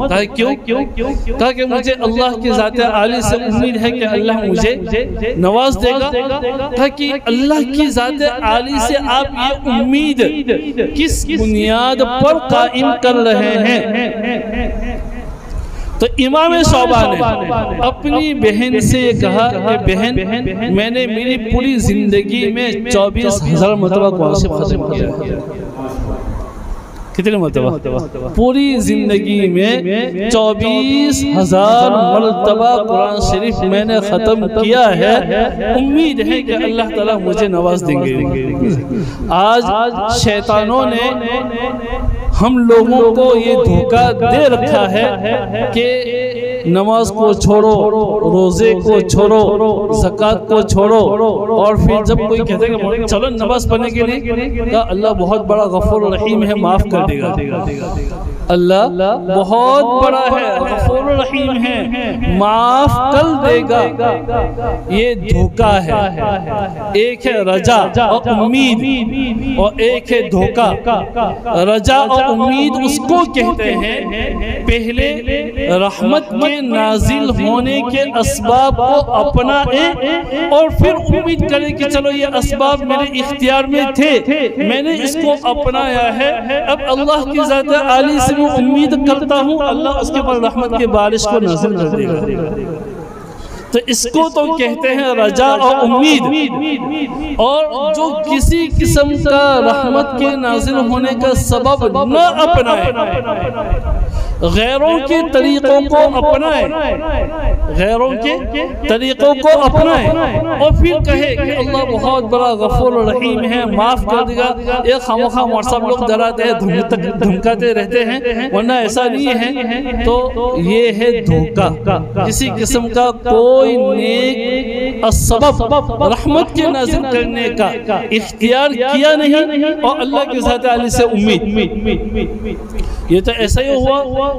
کہا کیوں؟ کہا کہ مجھے اللہ کی ذات عالی سے امید ہے کہ اللہ مجھے نواز دے گا۔ کہا کہ اللہ کی ذات عالی سے آپ یہ امید کس بنیاد پر قائم کر رہے ہیں؟ تو امام شعبہ نے اپنی بہن سے یہ کہا کہ بہن میں نے میری پوری زندگی میں 24,000 مرتبہ قرآن شریف ختم کیا ہے۔ کتنے مرتبہ؟ پوری زندگی میں 24,000 مرتبہ قرآن شریف میں نے ختم کیا ہے۔ امید ہے کہ اللہ تعالیٰ مجھے نواز دیں گے۔ آج شیطانوں نے ہم لوگوں کو یہ دھوکہ دے رکھا ہے کہ نماز کو چھوڑو، روزے کو چھوڑو، زکوٰۃ کو چھوڑو، اور پھر جب کوئی کہتے ہیں کہ چلو نماز پڑھنے کے لیے، کہا اللہ بہت بڑا غفور رحیم ہے، معاف کر دے گا۔ اللہ بہت بڑا ہے، غفور رحیم ہے، معاف کر دے گا۔ یہ دھوکہ ہے۔ ایک ہے رجا اور امید اور ایک ہے دھوکہ۔ رجا اور امید اس کو کہتے ہیں پہلے رحمت کے نازل ہونے کے اسباب کو اپنائیں اور پھر امید کریں کہ چلو یہ اسباب میرے اختیار میں تھے، میں نے اس کو اپنایا ہے، اب اللہ کی ذات عالی سے میں امید کرتا ہوں اللہ اس کے پر رحمت کے بارش کو نازل کر دے گا۔ تو اس کو تو کہتے ہیں رجا اور امید، اور جو کسی قسم کا رحمت کے نازل ہونے کا سبب نہ اپنائے، غیروں کے طریقوں کو اپنائے، غیروں کے طریقوں کو اپنائے، اور پھر کہے کہ اللہ بہت بڑا غفور رحیم ہے، معاف کر دے گا۔ ایک خامخواہ واٹسپ لوگ ڈراتے ہیں، دھمکاتے رہتے ہیں، ورنہ ایسا نہیں ہے، تو یہ ہے دھوکہ۔ کسی قسم کا کوئی نیک سبب رحمت کے نازل کرنے کا اختیار کیا نہیں، اور اللہ کی ذات عالی سے امید۔ یہ تو ایسا ہی ہوا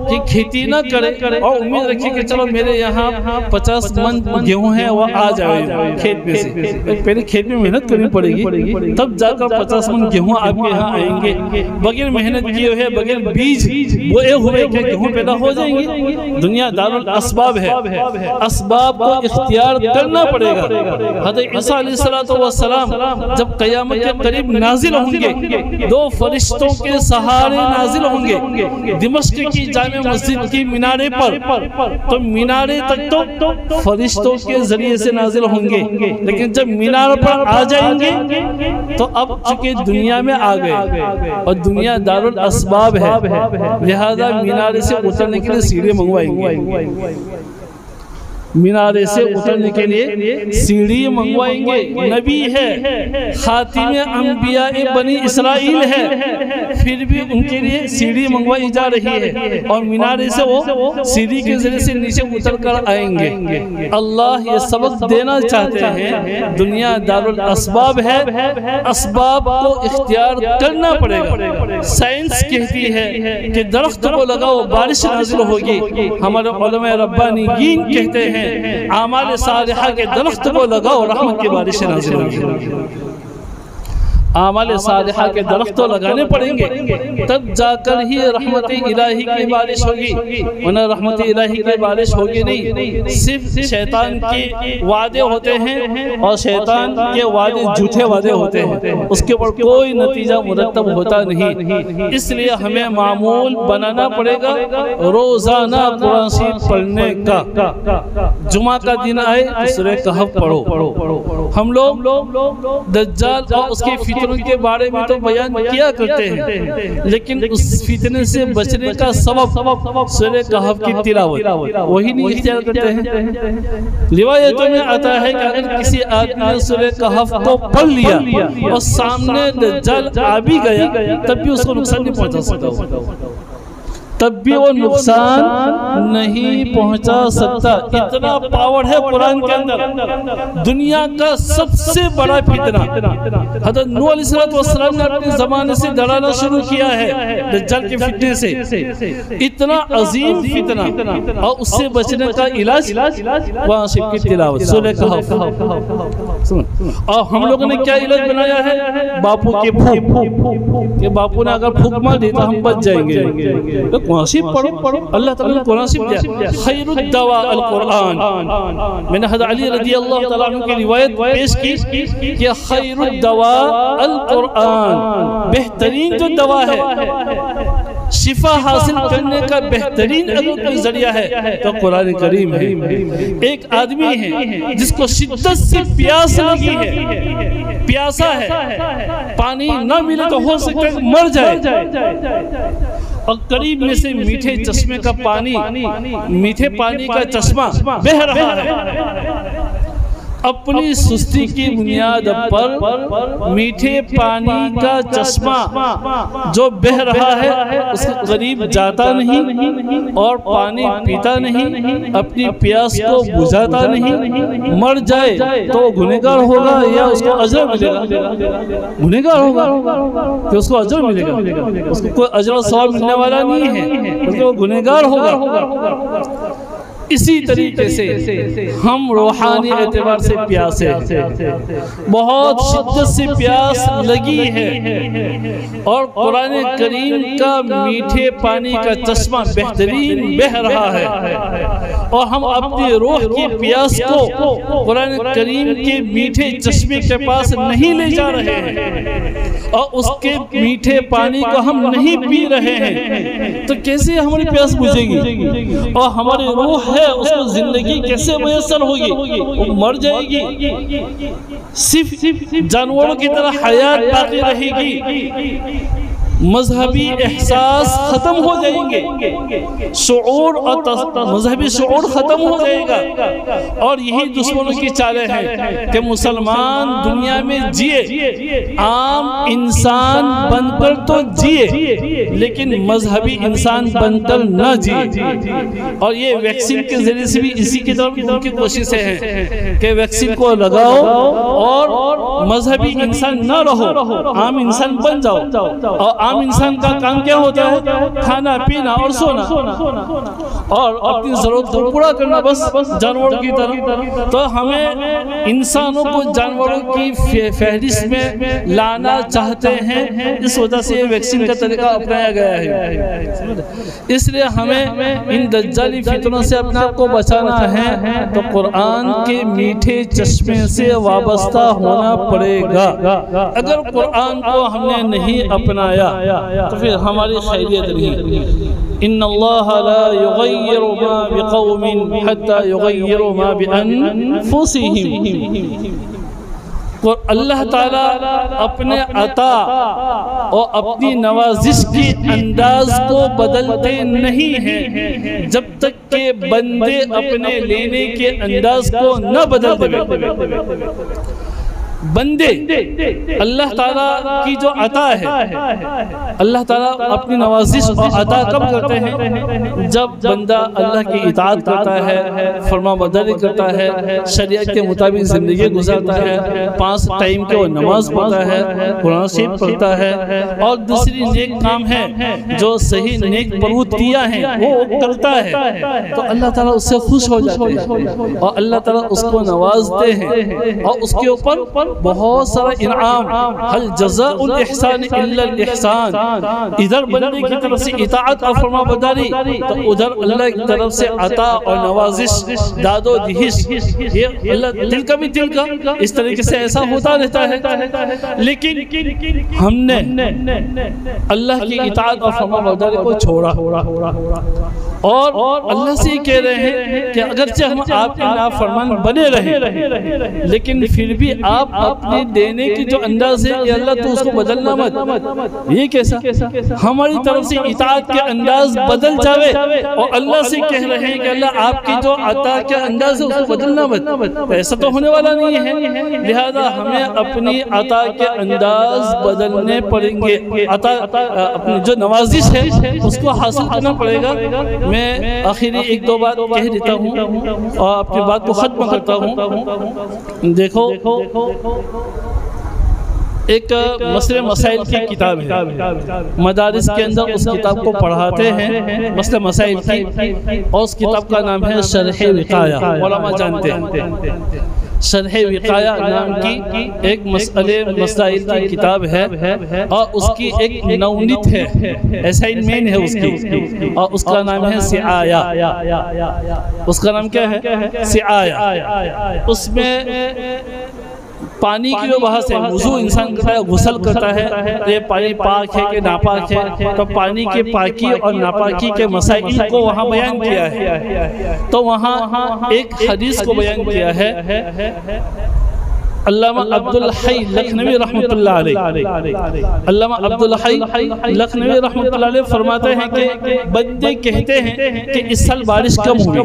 کہ کھیتی نہ کرے اور امید رکھے کہ چلو میرے یہاں 50 من گیہوں ہیں وہ آ جائے کھیت میں سے، پہلے کھیت میں محنت کرنی پڑے گی، تب جا کر 50 من گیہوں آپ کے یہاں آئیں گے۔ بغیر محنت کیے ہوئے، بغیر بیج بوئے ہوئے کہ گیہوں پیدا ہو جائیں گے؟ دنیا دار الاسباب ہے، اسباب کو اختیار کرنا پڑے گا۔ حضرت عیسیٰ علیہ السلام جب قیامت کے قریب نازل ہوں گے، 2 فرشتوں کے سہارے نازل ہوں گے دمشق کی جامع مسجد کی مینارے پر، تو مینارے تک تو فرشتوں کے ذریعے سے نازل ہوں گے، لیکن جب مینار پر آ جائیں گے تو اب چونکہ دنیا میں آ گئے اور دنیا دار الاسباب ہے، لہذا مینارے سے اترنے کے لیے سیڑھی منگوائیں گے، مینارے سے اترنے کے لیے سیڑھی منگوائیں گے۔ نبی ہے، خاتم انبیاء بنی اسرائیل ہے، پھر بھی ان کے لیے سیڑھی منگوائی جا رہی ہے، اور مینارے سے وہ سیڑھی کے ذریعے سے نیچے اتر کر آئیں گے۔ اللہ یہ سبق دینا چاہتے ہیں، دنیا دار الاسباب ہے، اسباب کو اختیار کرنا پڑے گا۔ سائنس کہتی ہے کہ درخت کو لگاؤ بارش نازل ہوگی، ہمارے علماء ربانیین کہتے ہیں اعمال صالحہ کے درخت کو لگاؤ رحمت کی بارش نازل ہوگی۔ اعمال صالحہ کے درخت تو لگانے پڑیں گے، تب جا کر ہی رحمت الہی کی بارش ہوگی، ورنہ رحمت الہی کی بارش ہوگی نہیں۔ صرف شیطان کے وعدے ہوتے ہیں، اور شیطان کے وعدے جھوٹے وعدے ہوتے ہیں، اس کے اوپر کوئی نتیجہ مرتب ہوتا نہیں۔ اس لیے ہمیں معمول بنانا پڑے گا روزانہ قرآن شریف پڑھنے کا۔ جمعہ کا دن آئے سورہ کہف پڑھو۔ ہم لوگ دجال اور اس کی کے بارے میں تو بیان کیا کرتے ہیں، لیکن اس فتنے سے بچنے کا سبب سورہ کہف کی تلاوت وہی نہیں اختیار کرتے ہیں۔ روایتوں میں آتا ہے کہ اگر کسی آدمی نے سورہ کہف کو پڑھ لیا اور سامنے دجال آ بھی گیا، تب بھی اس کو نقصان نہیں پہنچا سکتا، تب بھی وہ نقصان نہیں پہنچا سکتا۔ اتنا پاور ہے قرآن کے اندر۔ دنیا کا سب سے بڑا فتنہ حضرت نوح علیہ السلام نے اپنے زمانے سے ڈرانا شروع کیا ہے دجال کے فتنے سے۔ اتنا عظیم فتنہ، اور اس سے بچنے کا علاج قرآن شریف کی تلاوت، سورہ کہف۔ اور ہم لوگوں نے کیا علاج بنایا ہے؟ باپو کے پھوک، کہ باپو نے اگر پھوک مار دی تو ہم بچ جائیں گے۔ قرآن شریف پڑھو، اللہ تعالیٰ نے قرآن شریف دیا۔ خیر الدواء القرآن۔ میں نے حضرت علی رضی اللہ تعالیٰ عنہ کی روایت پیش کی کہ خیر الدواء القرآن، بہترین جو دوا ہے، شفا حاصل کرنے کا بہترین اگر کوئی ذریعہ ہے تو قرآن کریم ہے۔ ایک آدمی ہے جس کو شدت سے پیاس لگی ہے، پیاسا ہے، پانی نہ ملے تو ہو سکتا ہے مر جائے، اور قریب میں سے میٹھے چشمے کا پانی، میٹھے پانی کا چشمہ بہ رہا ہے۔ اپنی سستی کی بنیاد پر میٹھے پانی کا چشمہ جو بہ رہا ہے اس کے قریب جاتا نہیں اور پانی پیتا نہیں، اپنی پیاس کو بجھاتا نہیں، مر جائے تو گنہگار ہوگا یا اس کو اجر ملے گا؟ گنہگار ہوگا کہ اس کو اجر ملے گا، اس کو کوئی اجر و ثواب ملنے والا نہیں ہے، اس کو گنہگار ہوگا۔ اسی طریقے سے ہم روحانی اعتبار سے پیاسے ہیں، بہت شدت سے پیاس لگی ہے، اور قرآن کریم کا میٹھے پانی کا چشمہ بہترین بہ رہا ہے، اور ہم اپنی روح کی پیاس کو قرآن کریم کے میٹھے چشمے کے پاس نہیں لے جا رہے ہیں، اور اس کے میٹھے پانی کو ہم نہیں پی رہے ہیں، تو کیسے ہماری پیاس بجھے گی؟ اور ہماری روح ہے، اس کو زندگی کیسے میسر ہوگی؟ وہ مر جائے گی، صرف جانوروں کی طرح حیات باقی رہے گی، مذہبی احساس ختم ہو جائیں گے، شعور اور مذہبی شعور ختم ہو جائے گا۔ اور یہی دشمنوں کی چالیں ہیں کہ مسلمان دنیا میں جیے، عام انسان بن کر تو جیے لیکن مذہبی انسان بن کر نہ جیے۔ اور یہ ویکسین کے ذریعے سے بھی اسی کی طرف ان کی کوششیں ہیں کہ ویکسین کو لگاؤ اور مذہبی انسان نہ رہو، عام انسان بن جاؤ۔ اور عام انسان کا کام کیا ہوتا ہے؟ کھانا پینا اور سونا اور اپنی ضرورت کو پورا کرنا، بس جانوروں کی طرح۔ تو ہمیں انسانوں کو جانوروں کی فہرست میں لانا چاہتے ہیں، اس وجہ سے یہ ویکسین کا طریقہ اپنایا گیا ہے۔ اس لیے ہمیں ان دجالی فتنوں سے اپنے آپ کو بچانا ہے تو قرآن کے میٹھے چشمے سے وابستہ ہونا پڑے گا۔ اگر قرآن کو ہم نے نہیں اپنایا تو پھر ہماری خیریت نہیں۔ ان اللہ لا یغیر ما بقوم حتی یغیر ما بانفسہم۔ اور اللہ تعالیٰ اپنے عطا اور اپنی نوازش کی انداز کو بدلتے نہیں ہیں جب تک کہ بندے اپنے لینے کے انداز کو نہ بدل دیں۔ بندے اللہ تعالیٰ کی جو عطا ہے، اللہ تعالیٰ اپنی نوازش اور عطا کب کرتے ہیں؟ جب بندہ اللہ کی اطاعت کرتا ہے، فرما برداری کرتا ہے، شریعت کے مطابق زندگی گزارتا ہے، 5 ٹائم کی وہ نماز پڑھتا ہے، قرآن شریف پڑھتا ہے، اور دوسری نیک کام ہے جو صحیح نیک پروتیاں ہیں وہ کرتا ہے، تو اللہ تعالیٰ اس سے خوش ہو جاتے ہیں اور اللہ تعالیٰ اس کو نوازتے ہیں اور اس کے اوپر بہت سارا انعام۔ حل جزاء الاحسان الا الاحسان۔ ادھر بندے کی طرف سے اطاعت اور فرما برداری تو ادھر اللہ کی طرف سے عطا اور نوازش، داد و دہش، یہ اللہ دل کا بھی دل کا اس طریقے سے ایسا ہوتا رہتا ہے۔ لیکن ہم نے اللہ کی اطاعت اور فرما برداری کو چھوڑا اور اللہ سے کہہ رہے ہیں کہ اگرچہ ہم آپ کے نافرمان بنے رہے لیکن پھر بھی آپ اپنے دینے کی جو انداز ہے یا اللہ تو اس کو بدلنا مت۔ یہ کیسا؟ ہماری طرف سے اطاعت کے انداز بدل جاوے اور اللہ سے کہہ رہے ہیں کہ اللہ آپ کی جو عطا کے انداز ہے اس کو بدلنا مت۔ ایسا تو ہونے والا نہیں ہے، لہذا ہمیں اپنی عطا کے انداز بدلنے پڑیں گے۔ عطا اپنی جو نوازش ہے اس کو حاصل کرنا پڑے گا۔ میں آخری 1-2 بات کہہ دیتا ہوں اور اپنی بات کو ختم کرتا ہوں۔ دیکھو ایک مسئلہ مسائل کی کتاب ہے، مدارس کے اندر اس کتاب کو پڑھاتے ہیں، مسئلہ مسائل کی، اور اس کتاب کا نام ہے شرح وقایہ۔ علماء جانتے ہیں شرح وقایہ نام کی ایک مسائل کی کتاب ہے اور اس کی ایک نونت ہے، اسائنمنٹ ہے اس کی، اور اس کا نام ہے سعایہ۔ اس کا نام کیا ہے؟ سعایہ۔ اس میں پانی کی جو بحث ہے، وضو انسان کرتا ہے، غسل کرتا ہے، یہ پانی پاک ہے کہ ناپاک ہے، تو پانی کی پاکی اور ناپاکی کے مسائل کو وہاں بیان کیا ہے۔ تو وہاں ایک حدیث کو بیان کیا ہے، علامہ عبدالحی لکھنوی رحمۃ اللہ علیہ، علامہ عبدالحی لکھنوی رحمۃ اللہ علیہ فرماتے ہیں کہ بندے کہتے ہیں کہ اس سال بارش کم ہوئی،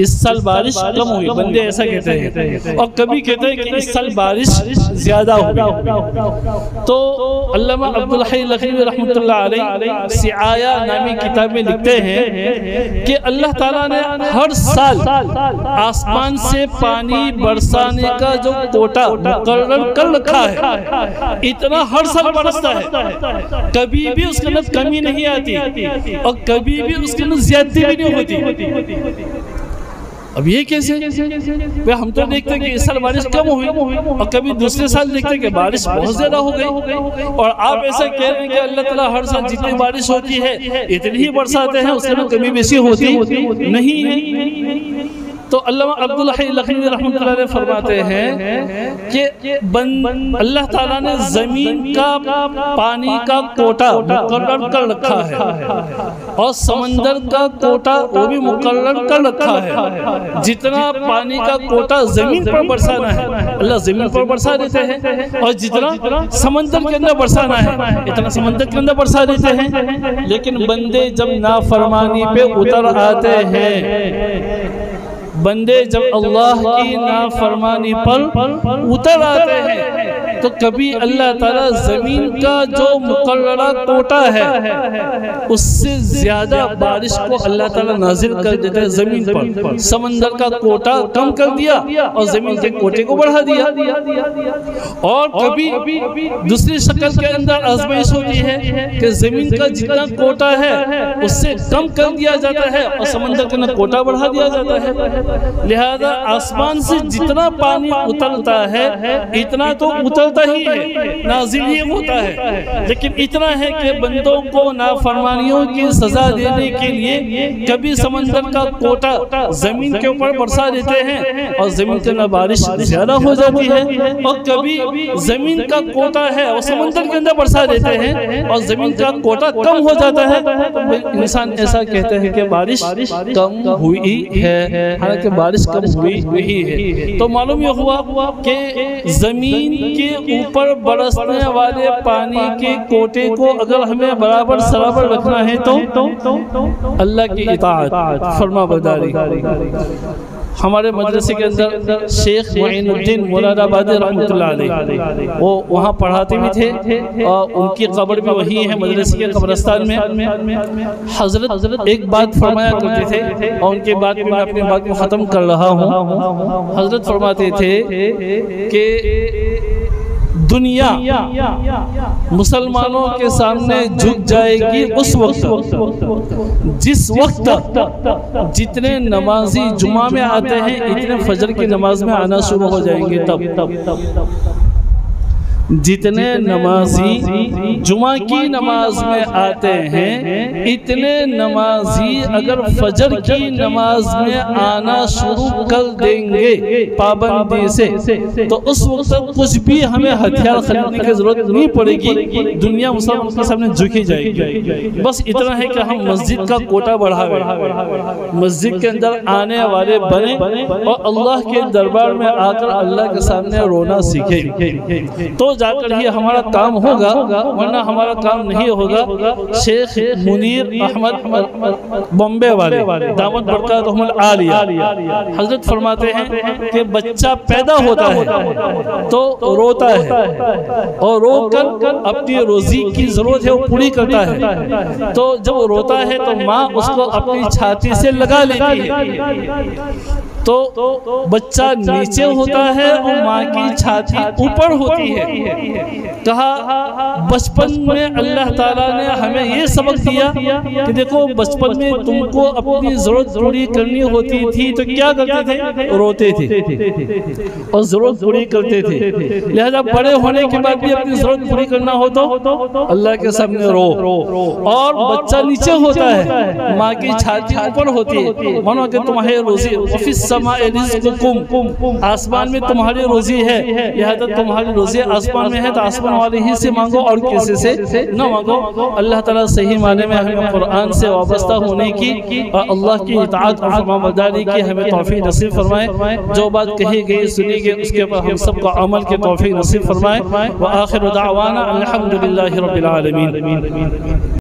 اس سال بارش کم ہوئی، بندے ایسا کہتے ہیں، اور کبھی کہتے ہیں کہ اس سال بارش زیادہ ہوئی۔ تو علامہ عبدالحی لکھنوی رحمۃ اللہ علیہ سعایہ نامی کتاب میں لکھتے ہیں کہ اللہ تعالیٰ نے ہر سال آسمان سے پانی برسانے کا جو کوٹا مقرر کر رکھا ہے، اتنا ہر سال برستا ہے، کبھی بھی اس کے اندر کمی نہیں آتی اور کبھی بھی اس کے اندر زیادتی بھی نہیں ہوتی۔ اب یہ کیسے؟ ہم تو دیکھتے ہیں کہ اس سال بارش کم ہوئی اور کبھی دوسرے سال دیکھتے ہیں کہ بارش بہت زیادہ ہو گئی، اور آپ ایسا کہہ رہے ہیں کہ اللہ تعالیٰ ہر سال جتنی بارش ہوتی ہے اتنی ہی برساتے ہیں، اس کے اندر کمی بیشی ہوتی نہیں ہے۔ تو علامہ عبدالحی لکھنوی رحمۃ اللہ علیہ فرماتے ہیں کہ اللہ تعالیٰ نے زمین کا پانی کا کوٹا مقرر کر رکھا ہے اور سمندر کا کوٹا وہ بھی مقرر کر رکھا ہے. جتنا پانی کا کوٹا زمین پر برسانا ہے اللہ زمین پر برسا دیتے ہیں، اور جتنا سمندر کے اندر برسانا ہے اتنا سمندر کے اندر برسا دیتے ہیں. لیکن بندے جب نافرمانی پہ اتر آتے ہیں، بندے جب اللہ کی نافرمانی پر اتر آتے ہیں تو کبھی اللہ تعالیٰ زمین کا جو مقررہ کوٹا ہے اس سے زیادہ بارش کو اللہ تعالیٰ نازل کر دیتا ہے زمین پر. سمندر کا کوٹا کم کر دیا اور زمین کے کوٹے کو بڑھا دیا. اور کبھی دوسری شکل کے اندر آزمائش ہوتی ہے کہ زمین کا جتنا کوٹا ہے اس سے کم کر دیا جاتا ہے اور سمندر کے اندر کوٹا بڑھا دیا جاتا ہے. لہذا آسمان سے جتنا پانی اترتا ہے اتنا تو اترتا ہی ہے، نازل ہی ہوتا ہے. لیکن اتنا ہے کہ بندوں کو نافرمانیوں کی سزا دینے کے لیے کبھی سمندر کا کوٹا زمین کے اوپر برسا دیتے ہیں اور زمین کے اندر بارش زیادہ ہو جاتی ہے، اور کبھی زمین کا کوٹا ہے اور سمندر کے اندر برسا دیتے ہیں اور زمین کا کوٹا کم ہو جاتا ہے. انسان ایسا کہتے ہیں کہ بارش کم ہوئی ہے، حالانکہ بارش کم ہوئی ہے. تو معلوم یہ ہوا کہ زمین کے اوپر برسنے والے پانی کے کوٹے کو اگر ہمیں برابر سرابر رکھنا ہے تو اللہ کی اطاعت، فرما برداری. ہمارے مدرسے کے اندر شیخ معین الدین مراد آبادی رحمۃ اللہ علیہ وہ وہاں پڑھاتے بھی تھے اور ان کی قبر بھی وہی ہے مدرسے کے قبرستان میں. حضرت ایک بات فرمایا کرتے تھے اور ان کے بعد میں اپنی بات کو ختم کر رہا ہوں. حضرت فرماتے تھے کہ دنیا مسلمانوں کے سامنے جھک جائے گی اس وقت جس وقت جتنے نمازی جمعہ میں آتے ہیں اتنے فجر کی نماز میں آنا شروع ہو جائیں گے. تب جتنے نمازی جمعہ کی نماز میں آتے ہیں اتنے نمازی اگر فجر کی نماز میں آنا شروع کر دیں گے پابندی سے تو اس وقت کچھ بھی ہمیں ہتھیار خریدنے کی ضرورت نہیں پڑے گی. دنیا مسلمانوں کے سامنے جھکی جائے گی. بس اتنا ہے کہ ہم مسجد کا کوٹا بڑھاویں، مسجد کے اندر آنے والے بنے اور اللہ کے دربار میں آ کر اللہ کے سامنے رونا سیکھیں تو جا کر ہی ہمارا کام ہوگا، ورنہ ہمارا کام نہیں ہوگا. شیخ منیر احمد بمبے والے دامت برکاتہم العالیہ حضرت فرماتے ہیں کہ بچہ پیدا ہوتا ہے تو روتا ہے اور رو کر اپنی روزی کی ضرورت ہے وہ پوری کرتا ہے. تو جب وہ روتا ہے تو ماں اس کو اپنی چھاتی سے لگا لیتی ہے تو بچہ نیچے ہوتا ہے اور ماں کی چھاتی اوپر ہوتی ہے. کہا بچپن میں اللہ تعالیٰ نے ہمیں یہ سبق دیا کہ دیکھو بچپن میں تم کو اپنی ضرورت پوری کرنی ہوتی تھی تو کیا کرتے تھے؟ روتے تھے اور ضرورت پوری کرتے تھے. لہذا بڑے ہونے کے بعد بھی اپنی ضرورت پوری کرنا ہو تو اللہ کے سامنے رو. اور بچہ نیچے ہوتا ہے، ماں کی چھاتی اوپر ہوتی ہے، مانو کہ تمہاری روزی فی السماء رزقکم، آسمان میں تمہاری روزی ہے، لہذا تمہاری روزی آسمان میں ہے تو آسمان والے ہی سے مانگو اور کسی سے نہ مانگو. اللہ تعالیٰ صحیح معنی میں ہمیں قرآن سے وابستہ ہونے کی اور اللہ کی اطاعت اور فرمانبرداری کی ہمیں توفیق نصیب فرمائے. جو بات کہی گئی سنی گئی اس کے اوپر ہم سب کو عمل کے توفیق نصیب فرمائے. وآخر دعوانا الحمدللہ رب العالمین.